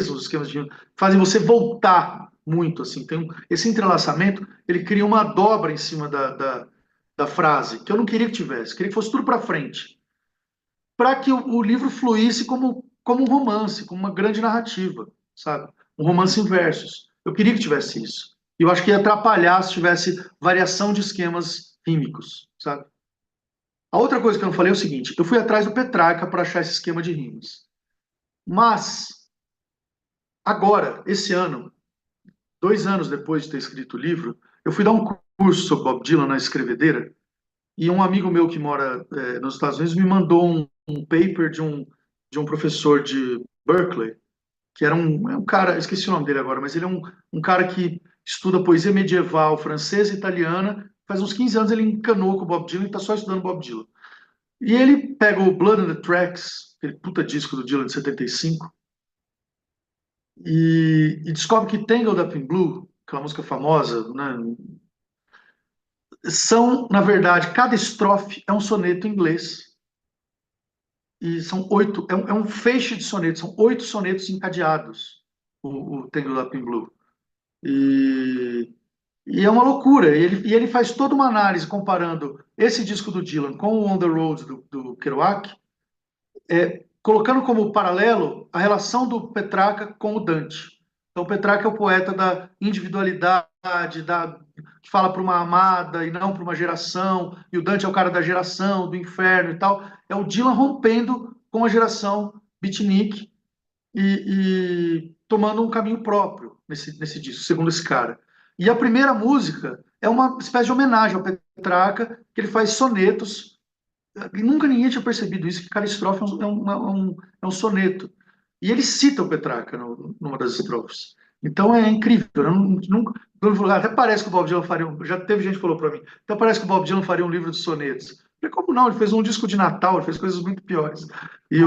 B: os esquemas de rimas fazem você voltar muito, assim, esse entrelaçamento, ele cria uma dobra em cima da frase, que eu não queria que tivesse, queria que fosse tudo para frente, para que o livro fluísse como um romance, como uma grande narrativa, sabe? Um romance em versos. Eu queria que tivesse isso. E eu acho que ia atrapalhar se tivesse variação de esquemas rímicos, sabe? A outra coisa que eu não falei é o seguinte: eu fui atrás do Petrarca para achar esse esquema de rimas. Mas, agora, esse ano, 2 anos depois de ter escrito o livro, eu fui dar um curso sobre Bob Dylan na Escrevedeira. E um amigo meu que mora nos Estados Unidos me mandou um paper de um professor de Berkeley, que é um cara, esqueci o nome dele agora, mas ele é um cara que estuda poesia medieval francesa e italiana. Faz uns 15 anos ele encanou com o Bob Dylan e está só estudando Bob Dylan. E ele pega o Blood on the Tracks, aquele puta disco do Dylan de 75, e descobre que Tangled Up in Blue, aquela música famosa, né, são, na verdade, cada estrofe é um soneto em inglês. E são 8, é um feixe de sonetos, são 8 sonetos encadeados, o Tangled Up in Blue. E, e é uma loucura. E ele faz toda uma análise comparando esse disco do Dylan com o On the Road do Kerouac, colocando como paralelo a relação do Petrarca com o Dante. Então, o Petrarca é o poeta da individualidade, que fala para uma amada e não para uma geração, e o Dante é o cara da geração, do inferno e tal. É o Dylan rompendo com a geração beatnik e tomando um caminho próprio nesse disco, segundo esse cara. E a primeira música é uma espécie de homenagem ao Petrarca, que ele faz sonetos e nunca ninguém tinha percebido isso, que cada estrofe é um soneto. E ele cita o Petrarca numa das estrofes. Então é incrível. Eu nunca, até parece que o Bob Dylan faria já teve gente que falou para mim, até parece que o Bob Dylan faria um livro de sonetos. Eu falei, como não? Ele fez um disco de Natal, ele fez coisas muito piores. E,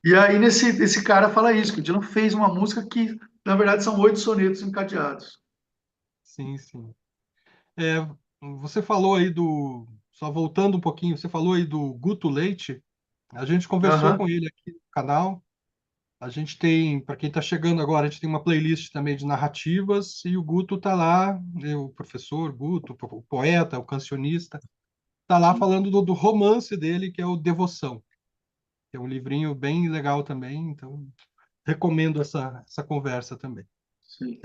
B: e aí esse cara fala isso, que o Dylan fez uma música que, na verdade, são 8 sonetos encadeados.
A: sim, sim. É, você falou aí só voltando um pouquinho, você falou aí do Guto Leite. A gente conversou
B: Aham.
A: com ele aqui no canal. A gente tem, para quem está chegando agora, a gente tem uma playlist também de narrativas e o Guto está lá, o professor Guto, o poeta, o cancionista, está lá
B: Sim,
A: falando do romance dele, que é o Devoção, que é um livrinho bem legal também, então recomendo essa conversa também.
B: sim.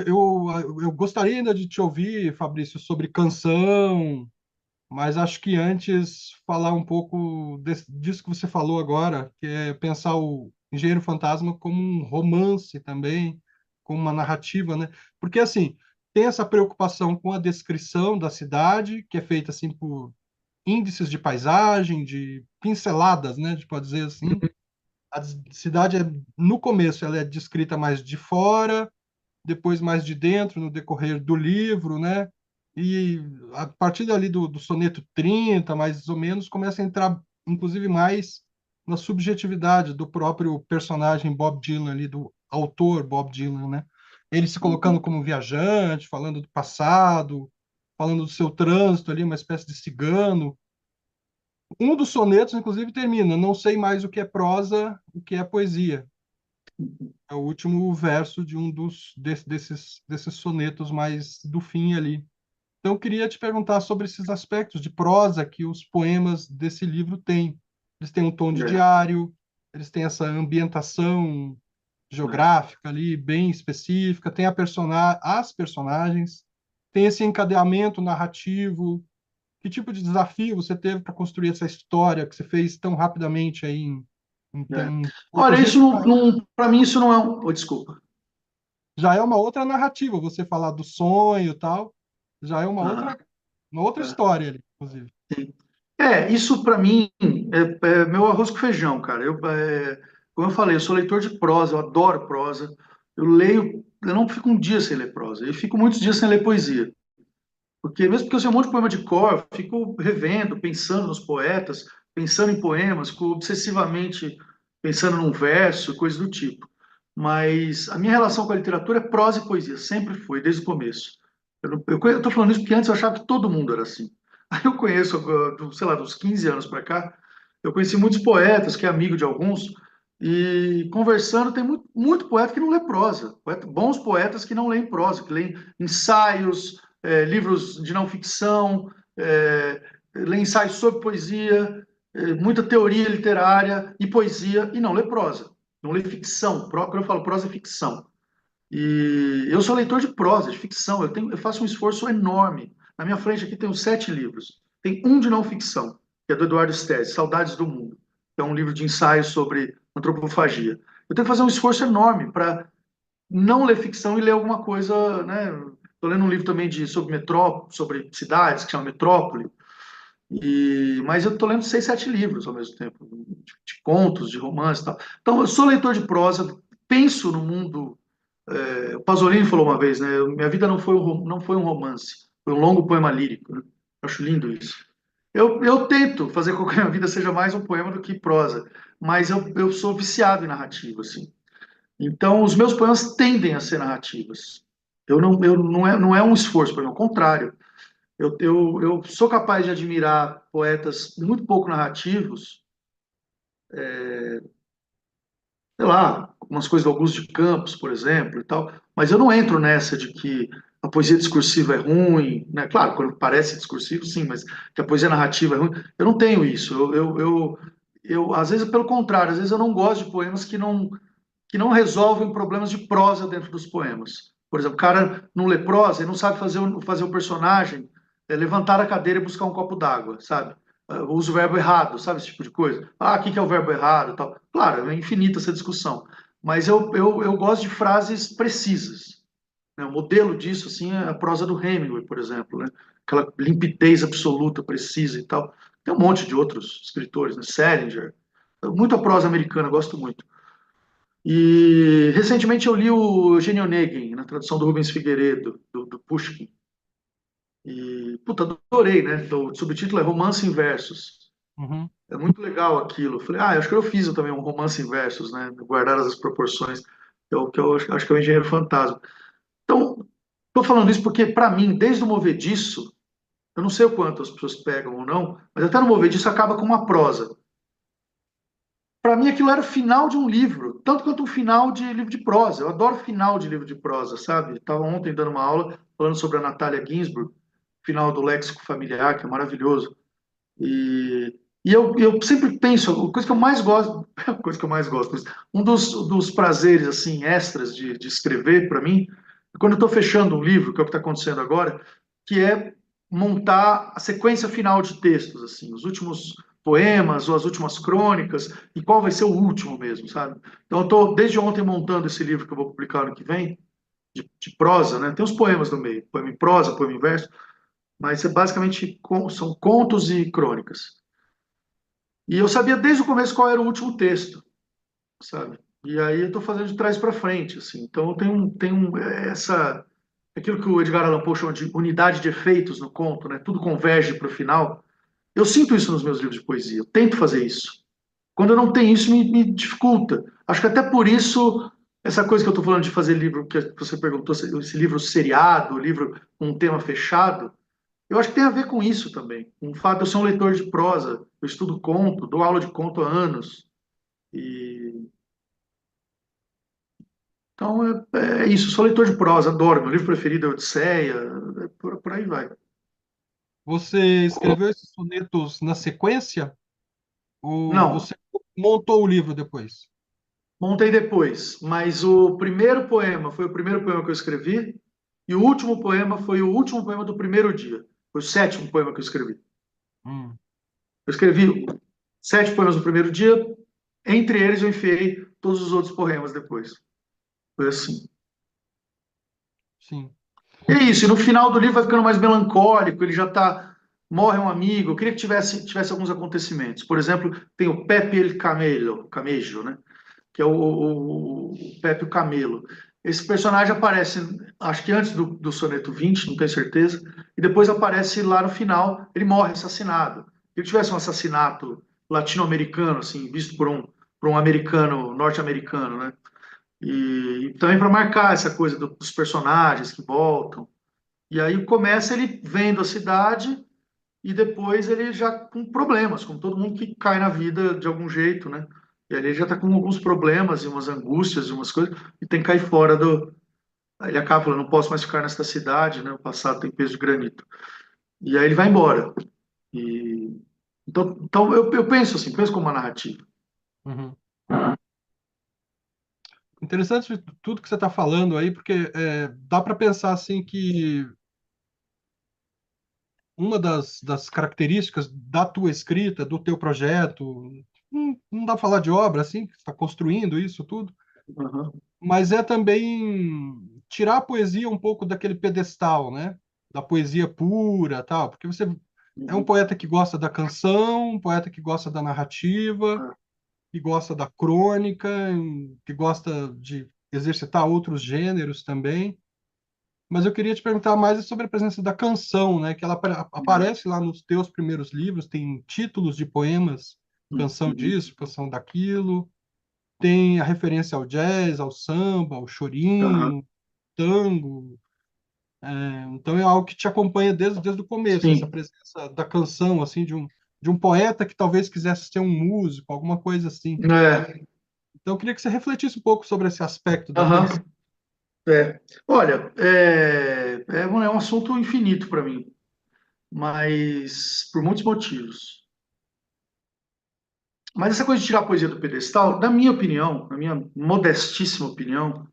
A: Eu gostaria ainda de te ouvir, Fabrício, sobre canção, mas acho que antes falar um pouco disso que você falou agora, que é pensar o Engenheiro Fantasma como um romance também, como uma narrativa, né? Porque assim, tem essa preocupação com a descrição da cidade, que é feita assim por índices de paisagem, de pinceladas, né? A gente pode dizer assim. A cidade no começo ela é descrita mais de fora, depois mais de dentro no decorrer do livro, né? E a partir dali do soneto 30, mais ou menos, começa a entrar, inclusive, mais na subjetividade do próprio personagem Bob Dylan, ali, do autor Bob Dylan, né? Ele se colocando como viajante, falando do passado, falando do seu trânsito ali, uma espécie de cigano. Um dos sonetos, inclusive, termina: não sei mais o que é prosa, o que é poesia. É o último verso de um desses sonetos mais do fim ali. Então, eu queria te perguntar sobre esses aspectos de prosa que os poemas desse livro têm. Eles têm um tom de
B: É,
A: diário, eles têm essa ambientação
B: é.
A: geográfica ali bem específica, tem as personagens, tem esse encadeamento narrativo. Que tipo de desafio você teve para construir essa história que você fez tão rapidamente aí em
B: É.
A: tão
B: Olha,
A: poucos dias?
B: isso não, para mim isso não é um. Oh, desculpa.
A: Já é uma outra narrativa, você falar do sonho e tal, já é
B: Aham,
A: uma outra
B: é,
A: história ali, inclusive.
B: sim. Isso para mim é meu arroz com feijão, cara. Como eu falei, eu sou leitor de prosa, eu adoro prosa. Eu leio, eu não fico um dia sem ler prosa, eu fico muitos dias sem ler poesia. Porque mesmo porque eu sei um monte de poema de cor, eu fico revendo, pensando nos poetas, pensando em poemas, fico obsessivamente pensando num verso, coisas do tipo. Mas a minha relação com a literatura é prosa e poesia, sempre foi, desde o começo. Eu tô falando isso porque antes eu achava que todo mundo era assim. Aí eu conheço, sei lá, dos 15 anos para cá, eu conheci muitos poetas, que é amigo de alguns, e conversando, tem muito poeta que não lê prosa. Bons poetas que não leem prosa, que leem ensaios, livros de não ficção, lê ensaios sobre poesia, muita teoria literária e poesia, e não lê prosa, não lê ficção. Quando eu falo prosa, é ficção. E eu sou leitor de prosa, de ficção, eu faço um esforço enorme. Na minha frente aqui tem uns 7 livros. Tem um de não ficção, que é do Eduardo Stesi, Saudades do Mundo, que é um livro de ensaios sobre antropofagia. Eu tenho que fazer um esforço enorme para não ler ficção e ler alguma coisa, né? Estou lendo um livro também sobre metrópole, sobre cidades, que chama Metrópole, mas eu estou lendo 6, 7 livros ao mesmo tempo, de contos, de romances e tal. Então, eu sou leitor de prosa, penso no mundo. O Pasolini falou uma vez, né? Minha vida não foi um romance, foi um longo poema lírico. Né? Acho lindo isso. Eu tento fazer com que a minha vida seja mais um poema do que prosa, mas eu sou viciado em narrativa, assim. Então, os meus poemas tendem a ser narrativas. Não é um esforço para mim, ao contrário. Eu sou capaz de admirar poetas muito pouco narrativos, sei lá, umas coisas do Augusto de Campos, por exemplo, e tal, mas eu não entro nessa de que a poesia discursiva é ruim, né? Claro, quando parece discursivo, sim, mas que a poesia narrativa é ruim. Eu não tenho isso. Às vezes, pelo contrário, às vezes eu não gosto de poemas que não resolvem problemas de prosa dentro dos poemas. Por exemplo, o cara não lê prosa e não sabe fazer o personagem levantar a cadeira e buscar um copo d'água, sabe? Usa o verbo errado, sabe esse tipo de coisa? O que é o verbo errado? Tal. Claro, é infinita essa discussão. Mas eu gosto de frases precisas. Né? O modelo disso assim, é a prosa do Hemingway, por exemplo. Né? Aquela limpidez absoluta, precisa e tal. Tem um monte de outros escritores, né? Salinger. Muita prosa americana, gosto muito. E recentemente eu li o Eugênio Onegin, na tradução do Rubens Figueiredo, do Pushkin. E, puta, adorei, né? O subtítulo é Romance em Versos.
A: Uhum.
B: É muito legal aquilo. Falei, acho que eu fiz também um romance em versos, né? Guardadas as proporções, que eu acho que é o Engenheiro Fantasma. Então, estou falando isso porque, para mim, desde o Movediço, eu não sei o quanto as pessoas pegam ou não, mas até no Movediço acaba com uma prosa. Para mim, aquilo era o final de um livro, tanto quanto um final de livro de prosa. Eu adoro final de livro de prosa, sabe? Estava ontem dando uma aula falando sobre a Natália Ginsburg, final do Léxico Familiar, que é maravilhoso. E eu sempre penso, a coisa que eu mais gosto, a coisa que eu mais gosto, um dos prazeres assim extras de escrever para mim, é quando eu estou fechando um livro, que é o que está acontecendo agora, que é montar a sequência final de textos, assim, os últimos poemas ou as últimas crônicas, e qual vai ser o último mesmo, sabe? Então eu estou desde ontem montando esse livro que eu vou publicar ano que vem, de prosa, né? Tem os poemas no meio, poema em prosa, poema em verso, mas é basicamente são contos e crônicas. E eu sabia desde o começo qual era o último texto, sabe? E aí eu estou fazendo de trás para frente, assim. Então tem aquilo que o Edgar Allan Poe chama de unidade de efeitos no conto, né? Tudo converge para o final. Eu sinto isso nos meus livros de poesia. Eu tento fazer isso. Quando eu não tenho isso, me dificulta. Acho que até por isso essa coisa que eu estou falando de fazer livro que você perguntou, esse livro seriado, livro com um tema fechado, eu acho que tem a ver com isso também. Com o fato de eu ser um leitor de prosa, eu estudo conto, dou aula de conto há anos. E Então é isso, eu sou leitor de prosa, adoro. Meu livro preferido é Odisseia, por aí vai.
A: Você escreveu esses sonetos na sequência ou
B: Não,
A: você montou o livro depois?
B: montei depois, mas o primeiro poema foi o primeiro poema que eu escrevi, e o último poema foi o último poema do primeiro dia. Foi o sétimo poema que eu escrevi.
A: Hum,
B: Eu escrevi 7 poemas no primeiro dia, entre eles eu enfiei todos os outros poemas depois. Foi assim.
A: sim.
B: E é isso, e no final do livro vai ficando mais melancólico, ele já tá. Morre um amigo. Eu queria que tivesse alguns acontecimentos. Por exemplo, tem o Pepe el Camelo, Camejo, né? Que é o Pepe o Camelo. Esse personagem aparece, acho que antes do soneto 20, não tenho certeza, e depois aparece lá no final, ele morre assassinado. Se ele tivesse um assassinato latino-americano, assim, visto por um americano, norte-americano, né? E também para marcar essa coisa dos personagens que voltam. E aí começa ele vendo a cidade e depois ele já com problemas, como todo mundo que cai na vida de algum jeito, né? E ali ele já está com alguns problemas e umas angústias e umas coisas e tem que cair fora do. Aí ele acaba falando, não posso mais ficar nesta cidade, né? O passado tem peso de granito. E aí ele vai embora. E então eu penso assim, penso como uma narrativa.
A: Uhum. Interessante tudo que você está falando aí, porque dá para pensar assim que uma das características da tua escrita, do teu projeto, não dá para falar de obra assim, que você está construindo isso tudo,
B: Uhum.
A: mas é também tirar a poesia um pouco daquele pedestal, né? Da poesia pura, tal, porque você é um
B: Uhum.
A: poeta que gosta da canção, um poeta que gosta da narrativa, que gosta da crônica, que gosta de exercitar outros gêneros também. Mas eu queria te perguntar mais sobre a presença da canção, né? Que ela aparece lá nos teus primeiros livros, tem títulos de poemas, canção
B: Uhum.
A: disso, canção daquilo, tem a referência ao jazz, ao samba, ao
B: Uhum.
A: chorinho, tango. Então é algo que te acompanha desde o começo, essa
B: Sim.
A: presença da canção, assim, de um poeta que talvez quisesse ser um músico, alguma coisa assim.
B: É.
A: Então eu queria que você refletisse um pouco sobre esse aspecto da canção.
B: Uhum. É. Olha, é um assunto infinito para mim, mas por muitos motivos. Mas essa coisa de tirar a poesia do pedestal, na minha opinião, na minha modestíssima opinião,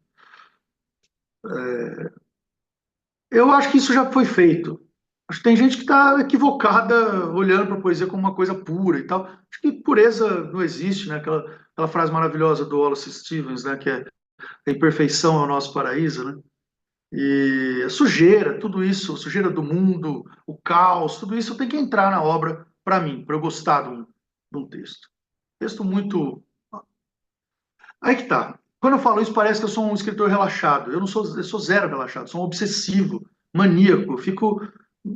B: eu acho que isso já foi feito. Acho que tem gente que está equivocada olhando para a poesia como uma coisa pura e tal. Acho que pureza não existe, né? Aquela frase maravilhosa do Wallace Stevens, né? Que é a imperfeição é o nosso paraíso, né? E a sujeira, tudo isso, a sujeira do mundo, o caos, tudo isso tem que entrar na obra para mim, para eu gostar de um texto. Texto muito. Aí que tá. Quando eu falo isso, parece que eu sou um escritor relaxado. Eu sou zero relaxado, sou um obsessivo, maníaco. Eu fico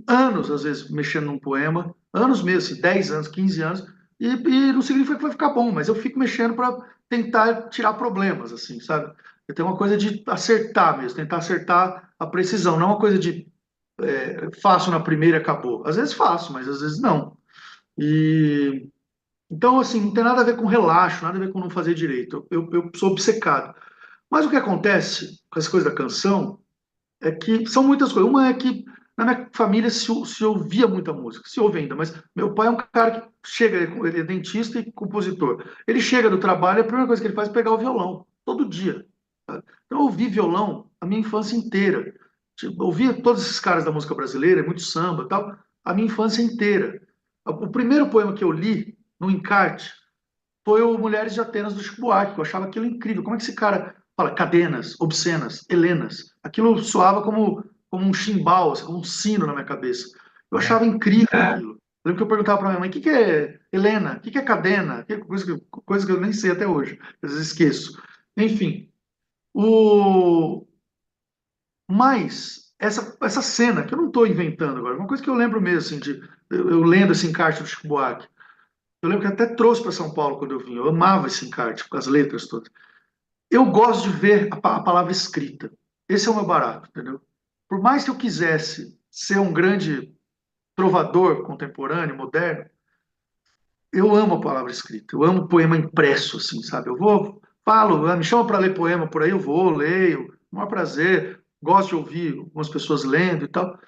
B: anos, às vezes, mexendo num poema, anos mesmo, assim, 10 anos, 15 anos, e não significa que vai ficar bom, mas eu fico mexendo para tentar tirar problemas, assim, sabe? Eu tenho uma coisa de acertar mesmo, tentar acertar a precisão, não uma coisa de faço na primeira e acabou. Às vezes faço, mas às vezes não. E então, assim, não tem nada a ver com relaxo, nada a ver com não fazer direito. Eu sou obcecado. Mas o que acontece com essa coisa da canção é que são muitas coisas. Uma é que na minha família se ouvia muita música, se ouve ainda, mas meu pai é um cara que chega, ele é dentista e compositor. Ele chega do trabalho, a primeira coisa que ele faz é pegar o violão, todo dia. Então, eu ouvi violão a minha infância inteira. Tipo, eu ouvia todos esses caras da música brasileira, muito samba e tal, a minha infância inteira. O primeiro poema que eu li no encarte foi o Mulheres de Atenas do Chico Buarque, que eu achava aquilo incrível. Como é que esse cara fala cadenas, obscenas, helenas? Aquilo soava como um chimbal, assim, como um sino na minha cabeça. Eu achava incrível aquilo. Eu lembro que eu perguntava para minha mãe, o que que é Helena? O que que é cadena? Coisa que eu nem sei até hoje. Às vezes esqueço. Enfim, o... mas essa cena, que eu não estou inventando agora, uma coisa que eu lembro mesmo, assim, eu lendo esse encarte do Chico Buarque, eu lembro que até trouxe para São Paulo quando eu vim. Eu amava esse encarte, com as letras todas. Eu gosto de ver a palavra escrita. Esse é o meu barato, entendeu? Por mais que eu quisesse ser um grande trovador contemporâneo, moderno, eu amo a palavra escrita. Eu amo poema impresso, assim, sabe? Eu vou falo, me chama para ler poema por aí, eu vou, leio, o maior prazer, gosto de ouvir algumas pessoas lendo e tal.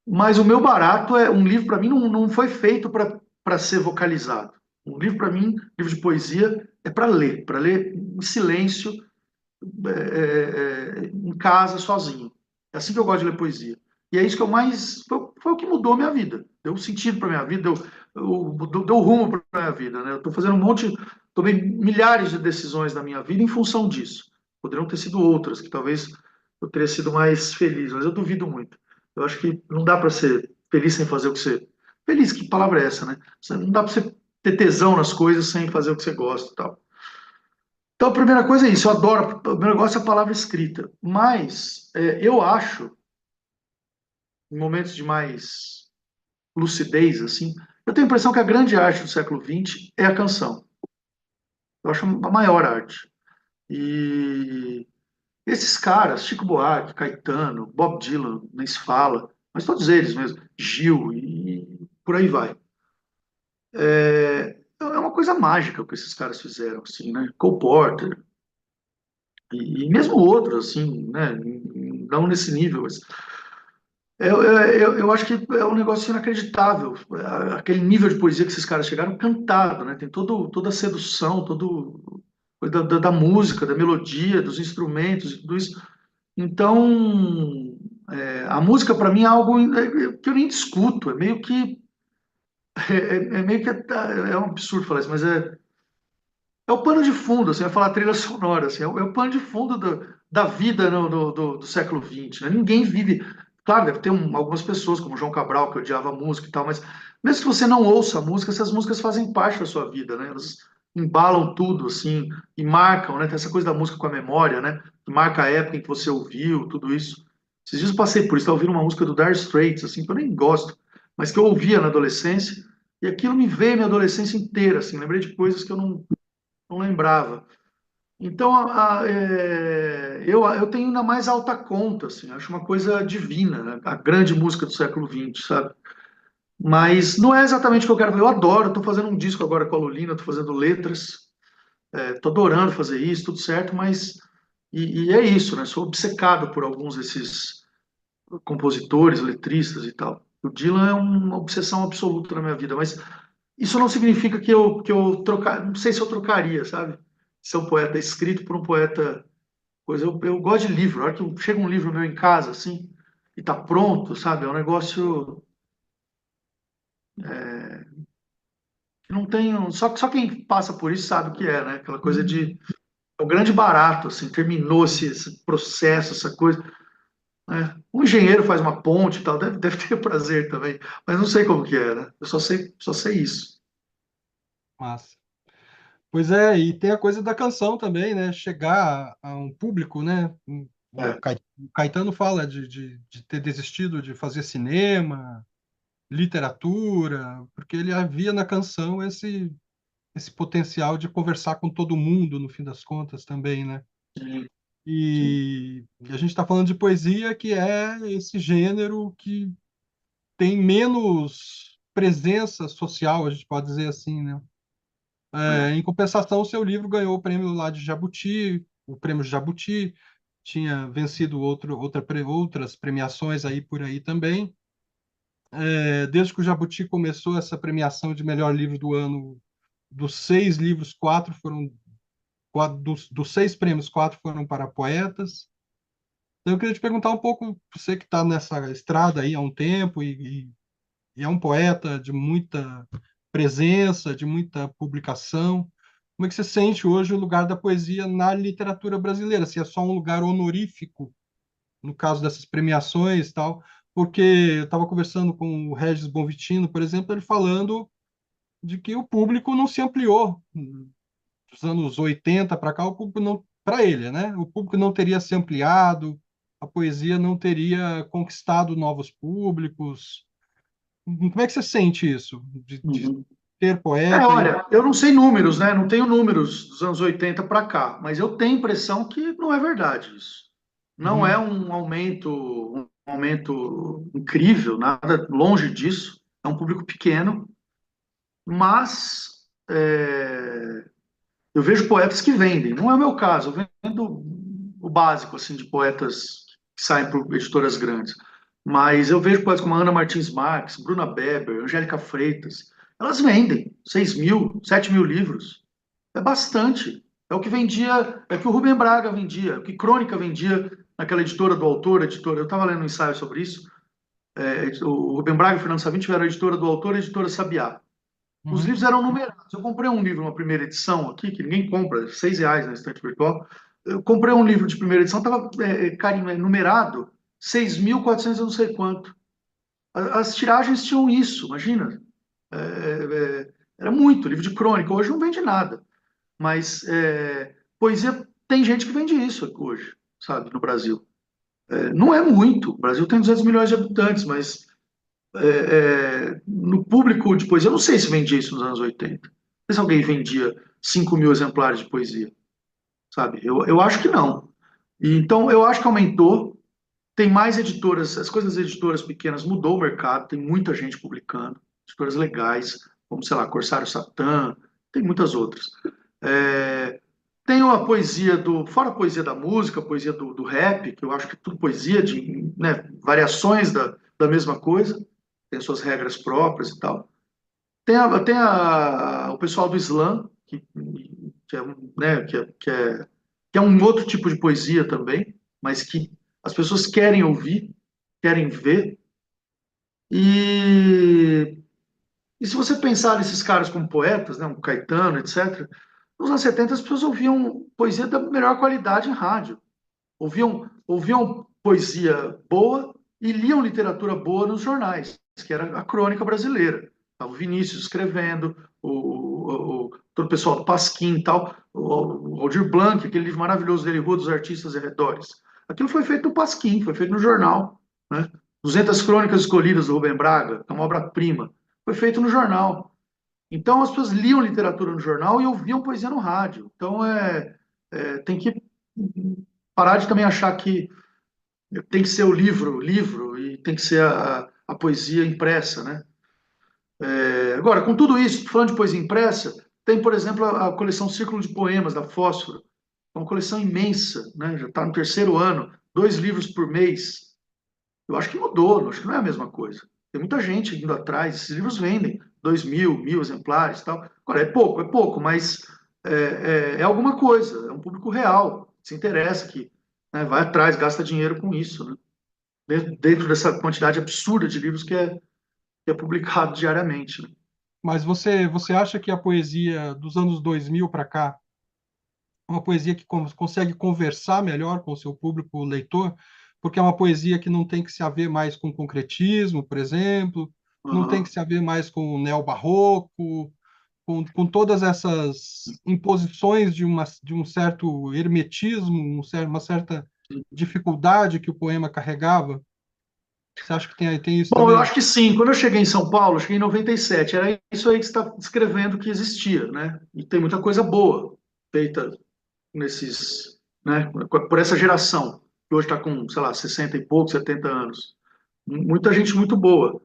B: Mas o meu barato é um livro, para mim, não foi feito para ser vocalizado. Um livro, para mim, livro de poesia, é para ler em silêncio, em casa, sozinho. É assim que eu gosto de ler poesia. E é isso que eu mais. Foi o que mudou a minha vida. Deu sentido para minha vida, deu rumo para minha vida. Né? Eu estou fazendo um monte. Tomei milhares de decisões na minha vida em função disso. Poderiam ter sido outras, que talvez eu teria sido mais feliz, mas eu duvido muito. Eu acho que não dá para ser feliz sem fazer o que você. Feliz, que palavra é essa, né? Não dá para você ter tesão nas coisas sem fazer o que você gosta e tal. Então, a primeira coisa é isso, eu adoro, o meu negócio é a palavra escrita, mas eu acho, em momentos de mais lucidez, assim, eu tenho a impressão que a grande arte do século XX é a canção. Eu acho a maior arte. E esses caras, Chico Buarque, Caetano, Bob Dylan, nem se fala, mas todos eles mesmo, Gil e por aí vai. É uma coisa mágica o que esses caras fizeram, assim, né? Cole Porter, e mesmo outros, assim, né? Não nesse nível, mas eu acho que é um negócio inacreditável. Aquele nível de poesia que esses caras chegaram cantado, né? Tem toda a sedução, todo da música, da melodia, dos instrumentos e tudo isso. Então, a música para mim é algo que eu nem discuto. É meio que é meio que é um absurdo falar isso, mas é o pano de fundo, assim, eu ia falar trilha sonora, assim, é o pano de fundo da vida do século XX, né? Ninguém vive. Claro, deve ter algumas pessoas, como João Cabral, que odiava música e tal, mas mesmo que você não ouça a música, essas músicas fazem parte da sua vida, né? Elas embalam tudo, assim, e marcam, né? Tem essa coisa da música com a memória, né? Que marca a época em que você ouviu, tudo isso. Esses dias eu passei por isso, estava ouvindo uma música do Dire Straits, assim, que eu nem gosto, mas que eu ouvia na adolescência, e aquilo me veio a minha adolescência inteira, assim, lembrei de coisas que eu não lembrava. Então, eu tenho na mais alta conta, assim, acho uma coisa divina, né? A grande música do século XX, sabe? Mas não é exatamente o que eu quero ver. Eu adoro, estou fazendo um disco agora com a Lulina, estou fazendo letras, estou adorando fazer isso, tudo certo, mas. E é isso, né? Sou obcecado por alguns desses compositores, letristas e tal. O Dylan é uma obsessão absoluta na minha vida, mas isso não significa que eu trocar, não sei se eu trocaria, sabe? Ser um poeta escrito por um poeta, coisa. Eu gosto de livro. A hora que chega um livro meu em casa, assim, e tá pronto, sabe? É um negócio que não tem. Só quem passa por isso sabe o que é, né? Aquela coisa de. É o grande barato, assim, terminou esse processo, essa coisa. Né? Um engenheiro faz uma ponte e tal, deve ter prazer também, mas não sei como que é, né? Eu só sei isso.
A: Massa. Pois é, e tem a coisa da canção também, né? Chegar a um público, né?
B: É.
A: O Caetano fala de ter desistido de fazer cinema, literatura, porque ele havia na canção esse potencial de conversar com todo mundo, no fim das contas, também, né?
B: Sim, sim.
A: E a gente está falando de poesia, que é esse gênero que tem menos presença social, a gente pode dizer assim, né?
B: É.
A: Em compensação, o seu livro ganhou o prêmio lá de Jabuti, o prêmio Jabuti, tinha vencido outras premiações aí por aí também. Desde que o Jabuti começou essa premiação de melhor livro do ano, dos 6 livros, dos 6 prêmios, 4 foram para poetas. Então, eu queria te perguntar um pouco, você que está nessa estrada aí há um tempo e é um poeta de muita presença, de muita publicação. Como é que você sente hoje o lugar da poesia na literatura brasileira? Se é só um lugar honorífico, no caso dessas premiações e tal, porque eu estava conversando com o Regis Bonvitino, por exemplo, ele falando de que o público não se ampliou. Dos anos 80 para cá, o público não, para ele, né? O público não teria se ampliado, a poesia não teria conquistado novos públicos. Como é que você sente isso? De
B: Uhum.
A: ter poeta e.
B: Olha, eu não sei números, né? Não tenho números dos anos 80 para cá, mas eu tenho a impressão que não é verdade isso. Não é
A: Uhum,
B: um aumento incrível, nada longe disso. É um público pequeno, mas Eu vejo poetas que vendem, não é o meu caso, eu vendo o básico assim de poetas que saem por editoras grandes. Mas eu vejo poetas como Ana Martins Marques, Bruna Beber, Angélica Freitas, elas vendem 6.000, 7.000 livros. É bastante. É o que vendia, é o que o Rubem Braga vendia, é o que Crônica vendia naquela editora do autor, editora. Eu estava lendo um ensaio sobre isso. O Rubem Braga e o Fernando Savini tiveram a editora do autor e a editora Sabiá. Os
A: Uhum.
B: livros eram numerados. Eu comprei um livro, uma primeira edição aqui, que ninguém compra, R$ 6 na estante virtual. Eu comprei um livro de primeira edição, estava numerado, 6.400 eu não sei quanto. As tiragens tinham isso, imagina. É, era muito, livro de crônica. Hoje não vende nada. Mas poesia, tem gente que vende isso hoje, sabe, no Brasil. Não é muito. O Brasil tem 200 milhões de habitantes, mas no público de poesia, eu não sei se vendia isso nos anos 80. Não sei se alguém vendia 5.000 exemplares de poesia, sabe? Eu acho que não. E, então, eu acho que aumentou. Tem mais editoras, as coisas das editoras pequenas mudou o mercado, tem muita gente publicando, editoras legais, como, sei lá, Corsário Satã, tem muitas outras. É, tem a poesia fora a poesia da música, a poesia do rap, que eu acho que é tudo poesia, de, né, variações da mesma coisa, tem suas regras próprias e tal. O pessoal do Islã, que é, né, que é um outro tipo de poesia também, mas que as pessoas querem ouvir, querem ver. E, e se você pensar nesses caras como poetas, né, um Caetano, etc., nos anos 70 as pessoas ouviam poesia da melhor qualidade em rádio. Ouviam poesia boa e liam literatura boa nos jornais, que era a crônica brasileira. Tava o Vinícius escrevendo, todo o pessoal do Pasquim e tal, o Aldir Blanc, aquele livro maravilhoso dele, Rua dos Artistas e Arredores. Aquilo foi feito no Pasquim, foi feito no jornal. Né? 200 Crônicas Escolhidas do Rubem Braga, que é uma obra-prima, foi feito no jornal. Então as pessoas liam literatura no jornal e ouviam poesia no rádio. Então tem que parar de também achar que tem que ser o livro, e tem que ser a poesia impressa, né? Agora, com tudo isso, falando de poesia impressa, tem, por exemplo, a coleção Círculo de Poemas, da Fósforo, é uma coleção imensa, né? Já está no terceiro ano, 2 livros por mês. Eu acho que mudou, acho que não é a mesma coisa. Tem muita gente indo atrás, esses livros vendem 2.000, 1.000 exemplares e tal. Agora, é pouco, mas é alguma coisa, é um público real, se interessa, que né, vai atrás, gasta dinheiro com isso, né? Dentro dessa quantidade absurda de livros que é publicado diariamente. Né?
A: Mas você acha que a poesia dos anos 2000 para cá é uma poesia que consegue conversar melhor com o seu público leitor? Porque é uma poesia que não tem que se haver mais com concretismo, por exemplo, não tem que
B: Uhum.
A: se haver mais com o neobarroco, com todas essas imposições de um certo hermetismo, uma certa dificuldade que o poema carregava. Você acha que tem isso
B: Bom, eu
A: também?
B: acho que sim. Quando eu cheguei em São Paulo, cheguei em 97, era isso aí que você está descrevendo que existia, né? E tem muita coisa boa feita nesses, né, por essa geração, que hoje está com, sei lá, 60 e pouco, 70 anos. Muita gente muito boa.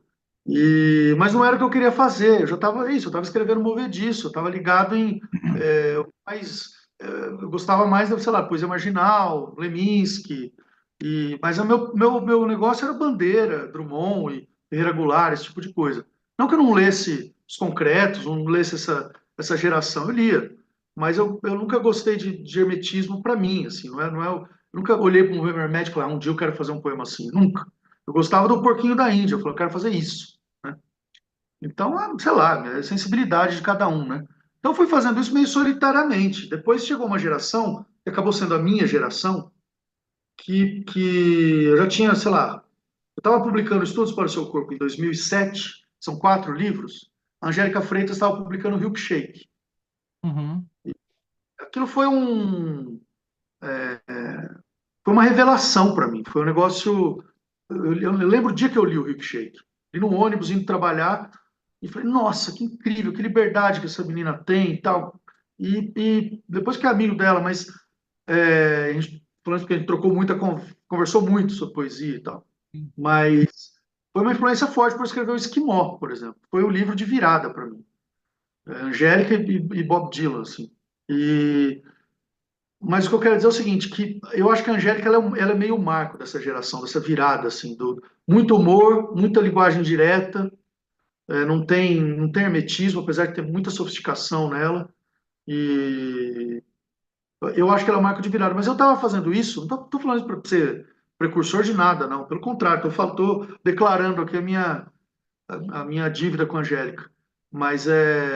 B: Mas não era o que eu queria fazer, eu já estava isso, eu estava escrevendo Movediço, eu estava ligado em. Eu gostava mais da, sei lá, poesia marginal, Leminski, mas o meu negócio era Bandeira, Drummond e Ferreira Goulart, esse tipo de coisa. Não que eu não lesse os concretos, não lesse essa geração, eu lia, mas eu nunca gostei de hermetismo para mim, assim, eu nunca olhei para um poema hermético e falei, um dia eu quero fazer um poema assim, nunca. Eu gostava do Porquinho da Índia, eu falei, eu quero fazer isso. Né? Então, sei lá, é a sensibilidade de cada um, né? Então, eu fui fazendo isso meio solitariamente. Depois chegou uma geração, que acabou sendo a minha geração, que eu já tinha, sei lá, eu estava publicando Estudos para o Seu Corpo em 2007, são 4 livros. A Angélica Freitas estava publicando Milkshake.
A: Uhum.
B: Aquilo foi uma revelação para mim. Foi um negócio. Eu lembro o dia que eu li o Milkshake. Li no ônibus indo trabalhar e falei, nossa, que incrível, que liberdade que essa menina tem e tal. E depois que é amigo dela, mas a gente, falando que a gente trocou muita, conversou muito sobre poesia e tal. Mas foi uma influência forte para escrever o Esquimó, por exemplo. Foi o livro de virada para mim. Angélica e Bob Dylan, assim. E mas o que eu quero dizer é o seguinte, que eu acho que a Angélica ela é meio o marco dessa geração, dessa virada, assim, do muito humor, muita linguagem direta, não tem hermetismo, apesar de ter muita sofisticação nela, e eu acho que ela é o marco de virada. Mas eu estava fazendo isso, não estou falando isso para ser precursor de nada, não, pelo contrário, estou declarando aqui a minha dívida com a Angélica, mas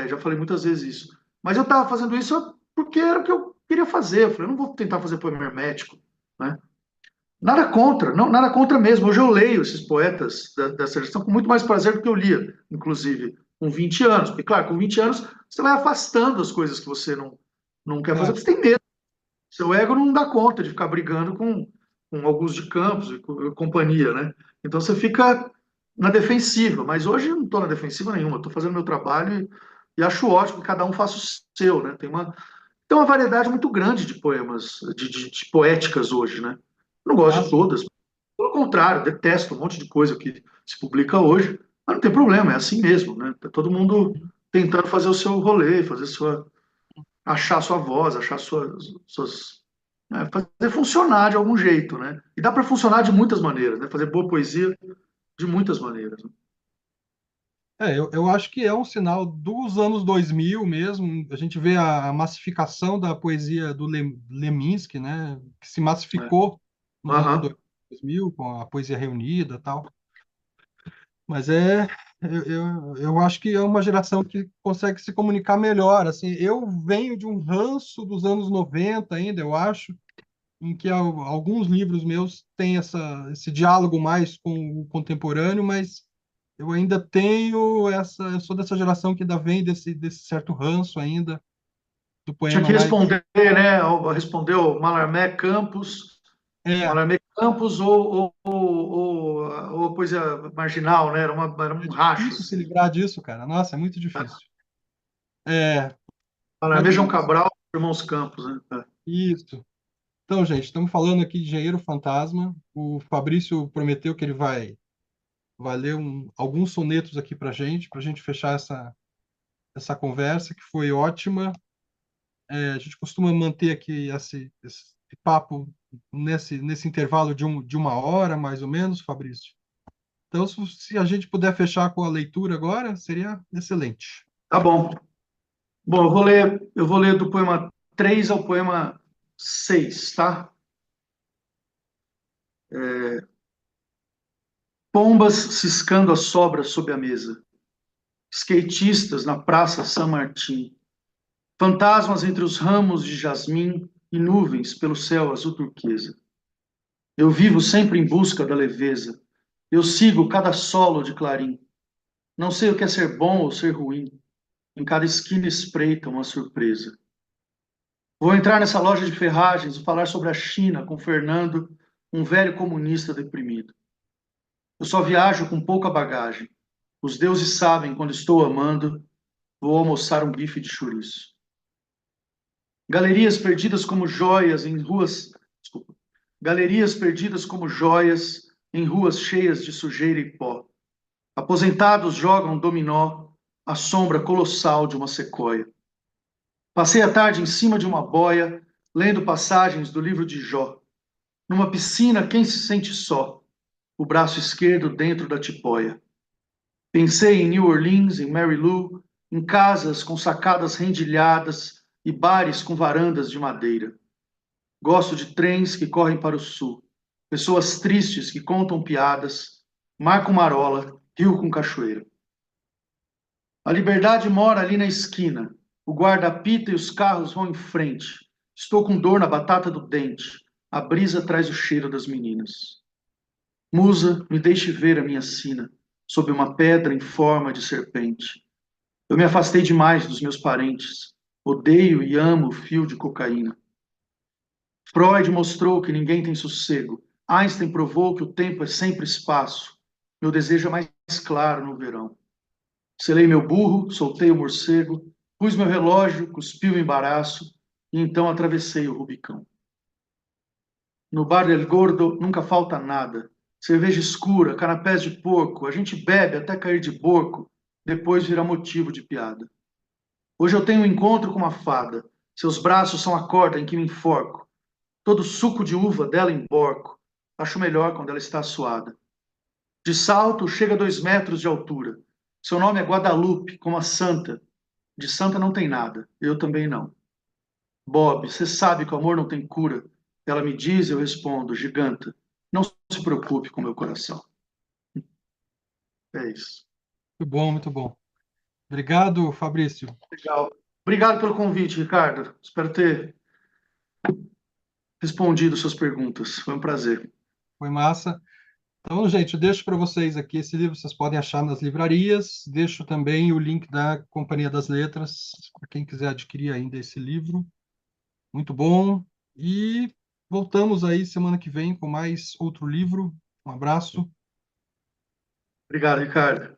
B: já falei muitas vezes isso. Mas eu estava fazendo isso porque era o que eu queria fazer, eu falei, eu não vou tentar fazer poema hermético, né? Nada contra, não, nada contra mesmo. Hoje eu leio esses poetas dessa geração com muito mais prazer do que eu lia, inclusive, com 20 anos. Porque, claro, com 20 anos você vai afastando as coisas que você não quer fazer,
A: É,
B: porque você tem medo. Seu ego não dá conta de ficar brigando com Augusto de Campos e companhia, né? Então você fica na defensiva. Mas hoje eu não estou na defensiva nenhuma, estou fazendo meu trabalho e acho ótimo que cada um faça o seu, né? Tem uma variedade muito grande de poemas, de poéticas hoje, né? Não gosto de
A: assim,
B: todas, pelo contrário, detesto um monte de coisa que se publica hoje, mas não tem problema, é assim mesmo, né? Tá todo mundo tentando fazer o seu rolê, achar sua voz, achar fazer funcionar de algum jeito, né? E dá para funcionar de muitas maneiras, né? Fazer boa poesia de muitas maneiras, né?
A: eu acho que é um sinal dos anos 2000 mesmo. A gente vê a massificação da poesia do Leminski, né? Que se
B: É.
A: massificou nos anos
B: Aham.
A: 2000 com a poesia reunida e tal. Mas eu acho que é uma geração que consegue se comunicar melhor. Assim, eu venho de um ranço dos anos 90 ainda, eu acho, em que alguns livros meus têm esse diálogo mais com o contemporâneo, mas eu ainda tenho eu sou dessa geração que ainda vem desse certo ranço ainda, do
B: Tinha
A: poema
B: que
A: mais.
B: responder, né? Respondeu Mallarmé Campos,
A: É,
B: Mallarmé Campos ou coisa marginal, né? Era
A: é
B: um racho,
A: difícil se
B: assim.
A: livrar disso, cara. Nossa, é muito difícil. É,
B: Mallarmé João
A: Fabrício,
B: Cabral, Irmãos Campos, né?
A: isso. Então, gente, estamos falando aqui de Engenheiro Fantasma. O Fabrício prometeu que ele vai ler alguns sonetos aqui para gente fechar essa conversa, que foi ótima. A gente costuma manter aqui esse papo nesse intervalo de uma hora, mais ou menos, Fabrício. Então, se a gente puder fechar com a leitura agora, seria excelente.
B: Tá bom. Bom, eu vou ler do poema 3 ao poema 6, tá? Pombas ciscando as sobras sob a mesa. Skatistas na Praça São Martim. Fantasmas entre os ramos de jasmim e nuvens pelo céu azul turquesa. Eu vivo sempre em busca da leveza. Eu sigo cada solo de clarim. Não sei o que é ser bom ou ser ruim. Em cada esquina espreita uma surpresa. Vou entrar nessa loja de ferragens e falar sobre a China com Fernando, um velho comunista deprimido. Eu só viajo com pouca bagagem. Os deuses sabem quando estou amando, vou almoçar um bife de chouriço. Galerias perdidas como joias em ruas. Desculpa. Galerias perdidas como joias em ruas cheias de sujeira e pó. Aposentados jogam dominó à sombra colossal de uma sequoia. Passei a tarde em cima de uma boia, lendo passagens do livro de Jó. Numa piscina, quem se sente só? O braço esquerdo dentro da tipóia. Pensei em New Orleans, em Mary Lou, em casas com sacadas rendilhadas e bares com varandas de madeira. Gosto de trens que correm para o sul, pessoas tristes que contam piadas, mar com marola, rio com cachoeira. A liberdade mora ali na esquina. O guarda apita e os carros vão em frente. Estou com dor na batata do dente. A brisa traz o cheiro das meninas. Musa, me deixe ver a minha sina, sob uma pedra em forma de serpente. Eu me afastei demais dos meus parentes. Odeio e amo o fio de cocaína. Freud mostrou que ninguém tem sossego. Einstein provou que o tempo é sempre espaço. Meu desejo é mais claro no verão. Selei meu burro, soltei o morcego, pus meu relógio, cuspi o embaraço e então atravessei o Rubicão. No bar del Gordo nunca falta nada. Cerveja escura, canapés de porco, a gente bebe até cair de borco, depois vira motivo de piada. Hoje eu tenho um encontro com uma fada. Seus braços são a corda em que me enforco. Todo suco de uva dela emborco. Acho melhor quando ela está suada. De salto, chega a 2 metros de altura. Seu nome é Guadalupe, como a santa. De santa não tem nada. Eu também não. Bob, você sabe que o amor não tem cura. Ela me diz, eu respondo, giganta. Não se preocupe com meu coração. É isso.
A: Muito bom, muito bom. Obrigado, Fabrício.
B: Legal. Obrigado pelo convite, Ricardo. Espero ter respondido suas perguntas. Foi um prazer.
A: Foi massa. Então, gente, eu deixo para vocês aqui esse livro, vocês podem achar nas livrarias. Deixo também o link da Companhia das Letras, para quem quiser adquirir ainda esse livro. Muito bom. E voltamos aí semana que vem com mais outro livro. Um abraço.
B: Obrigado, Ricardo.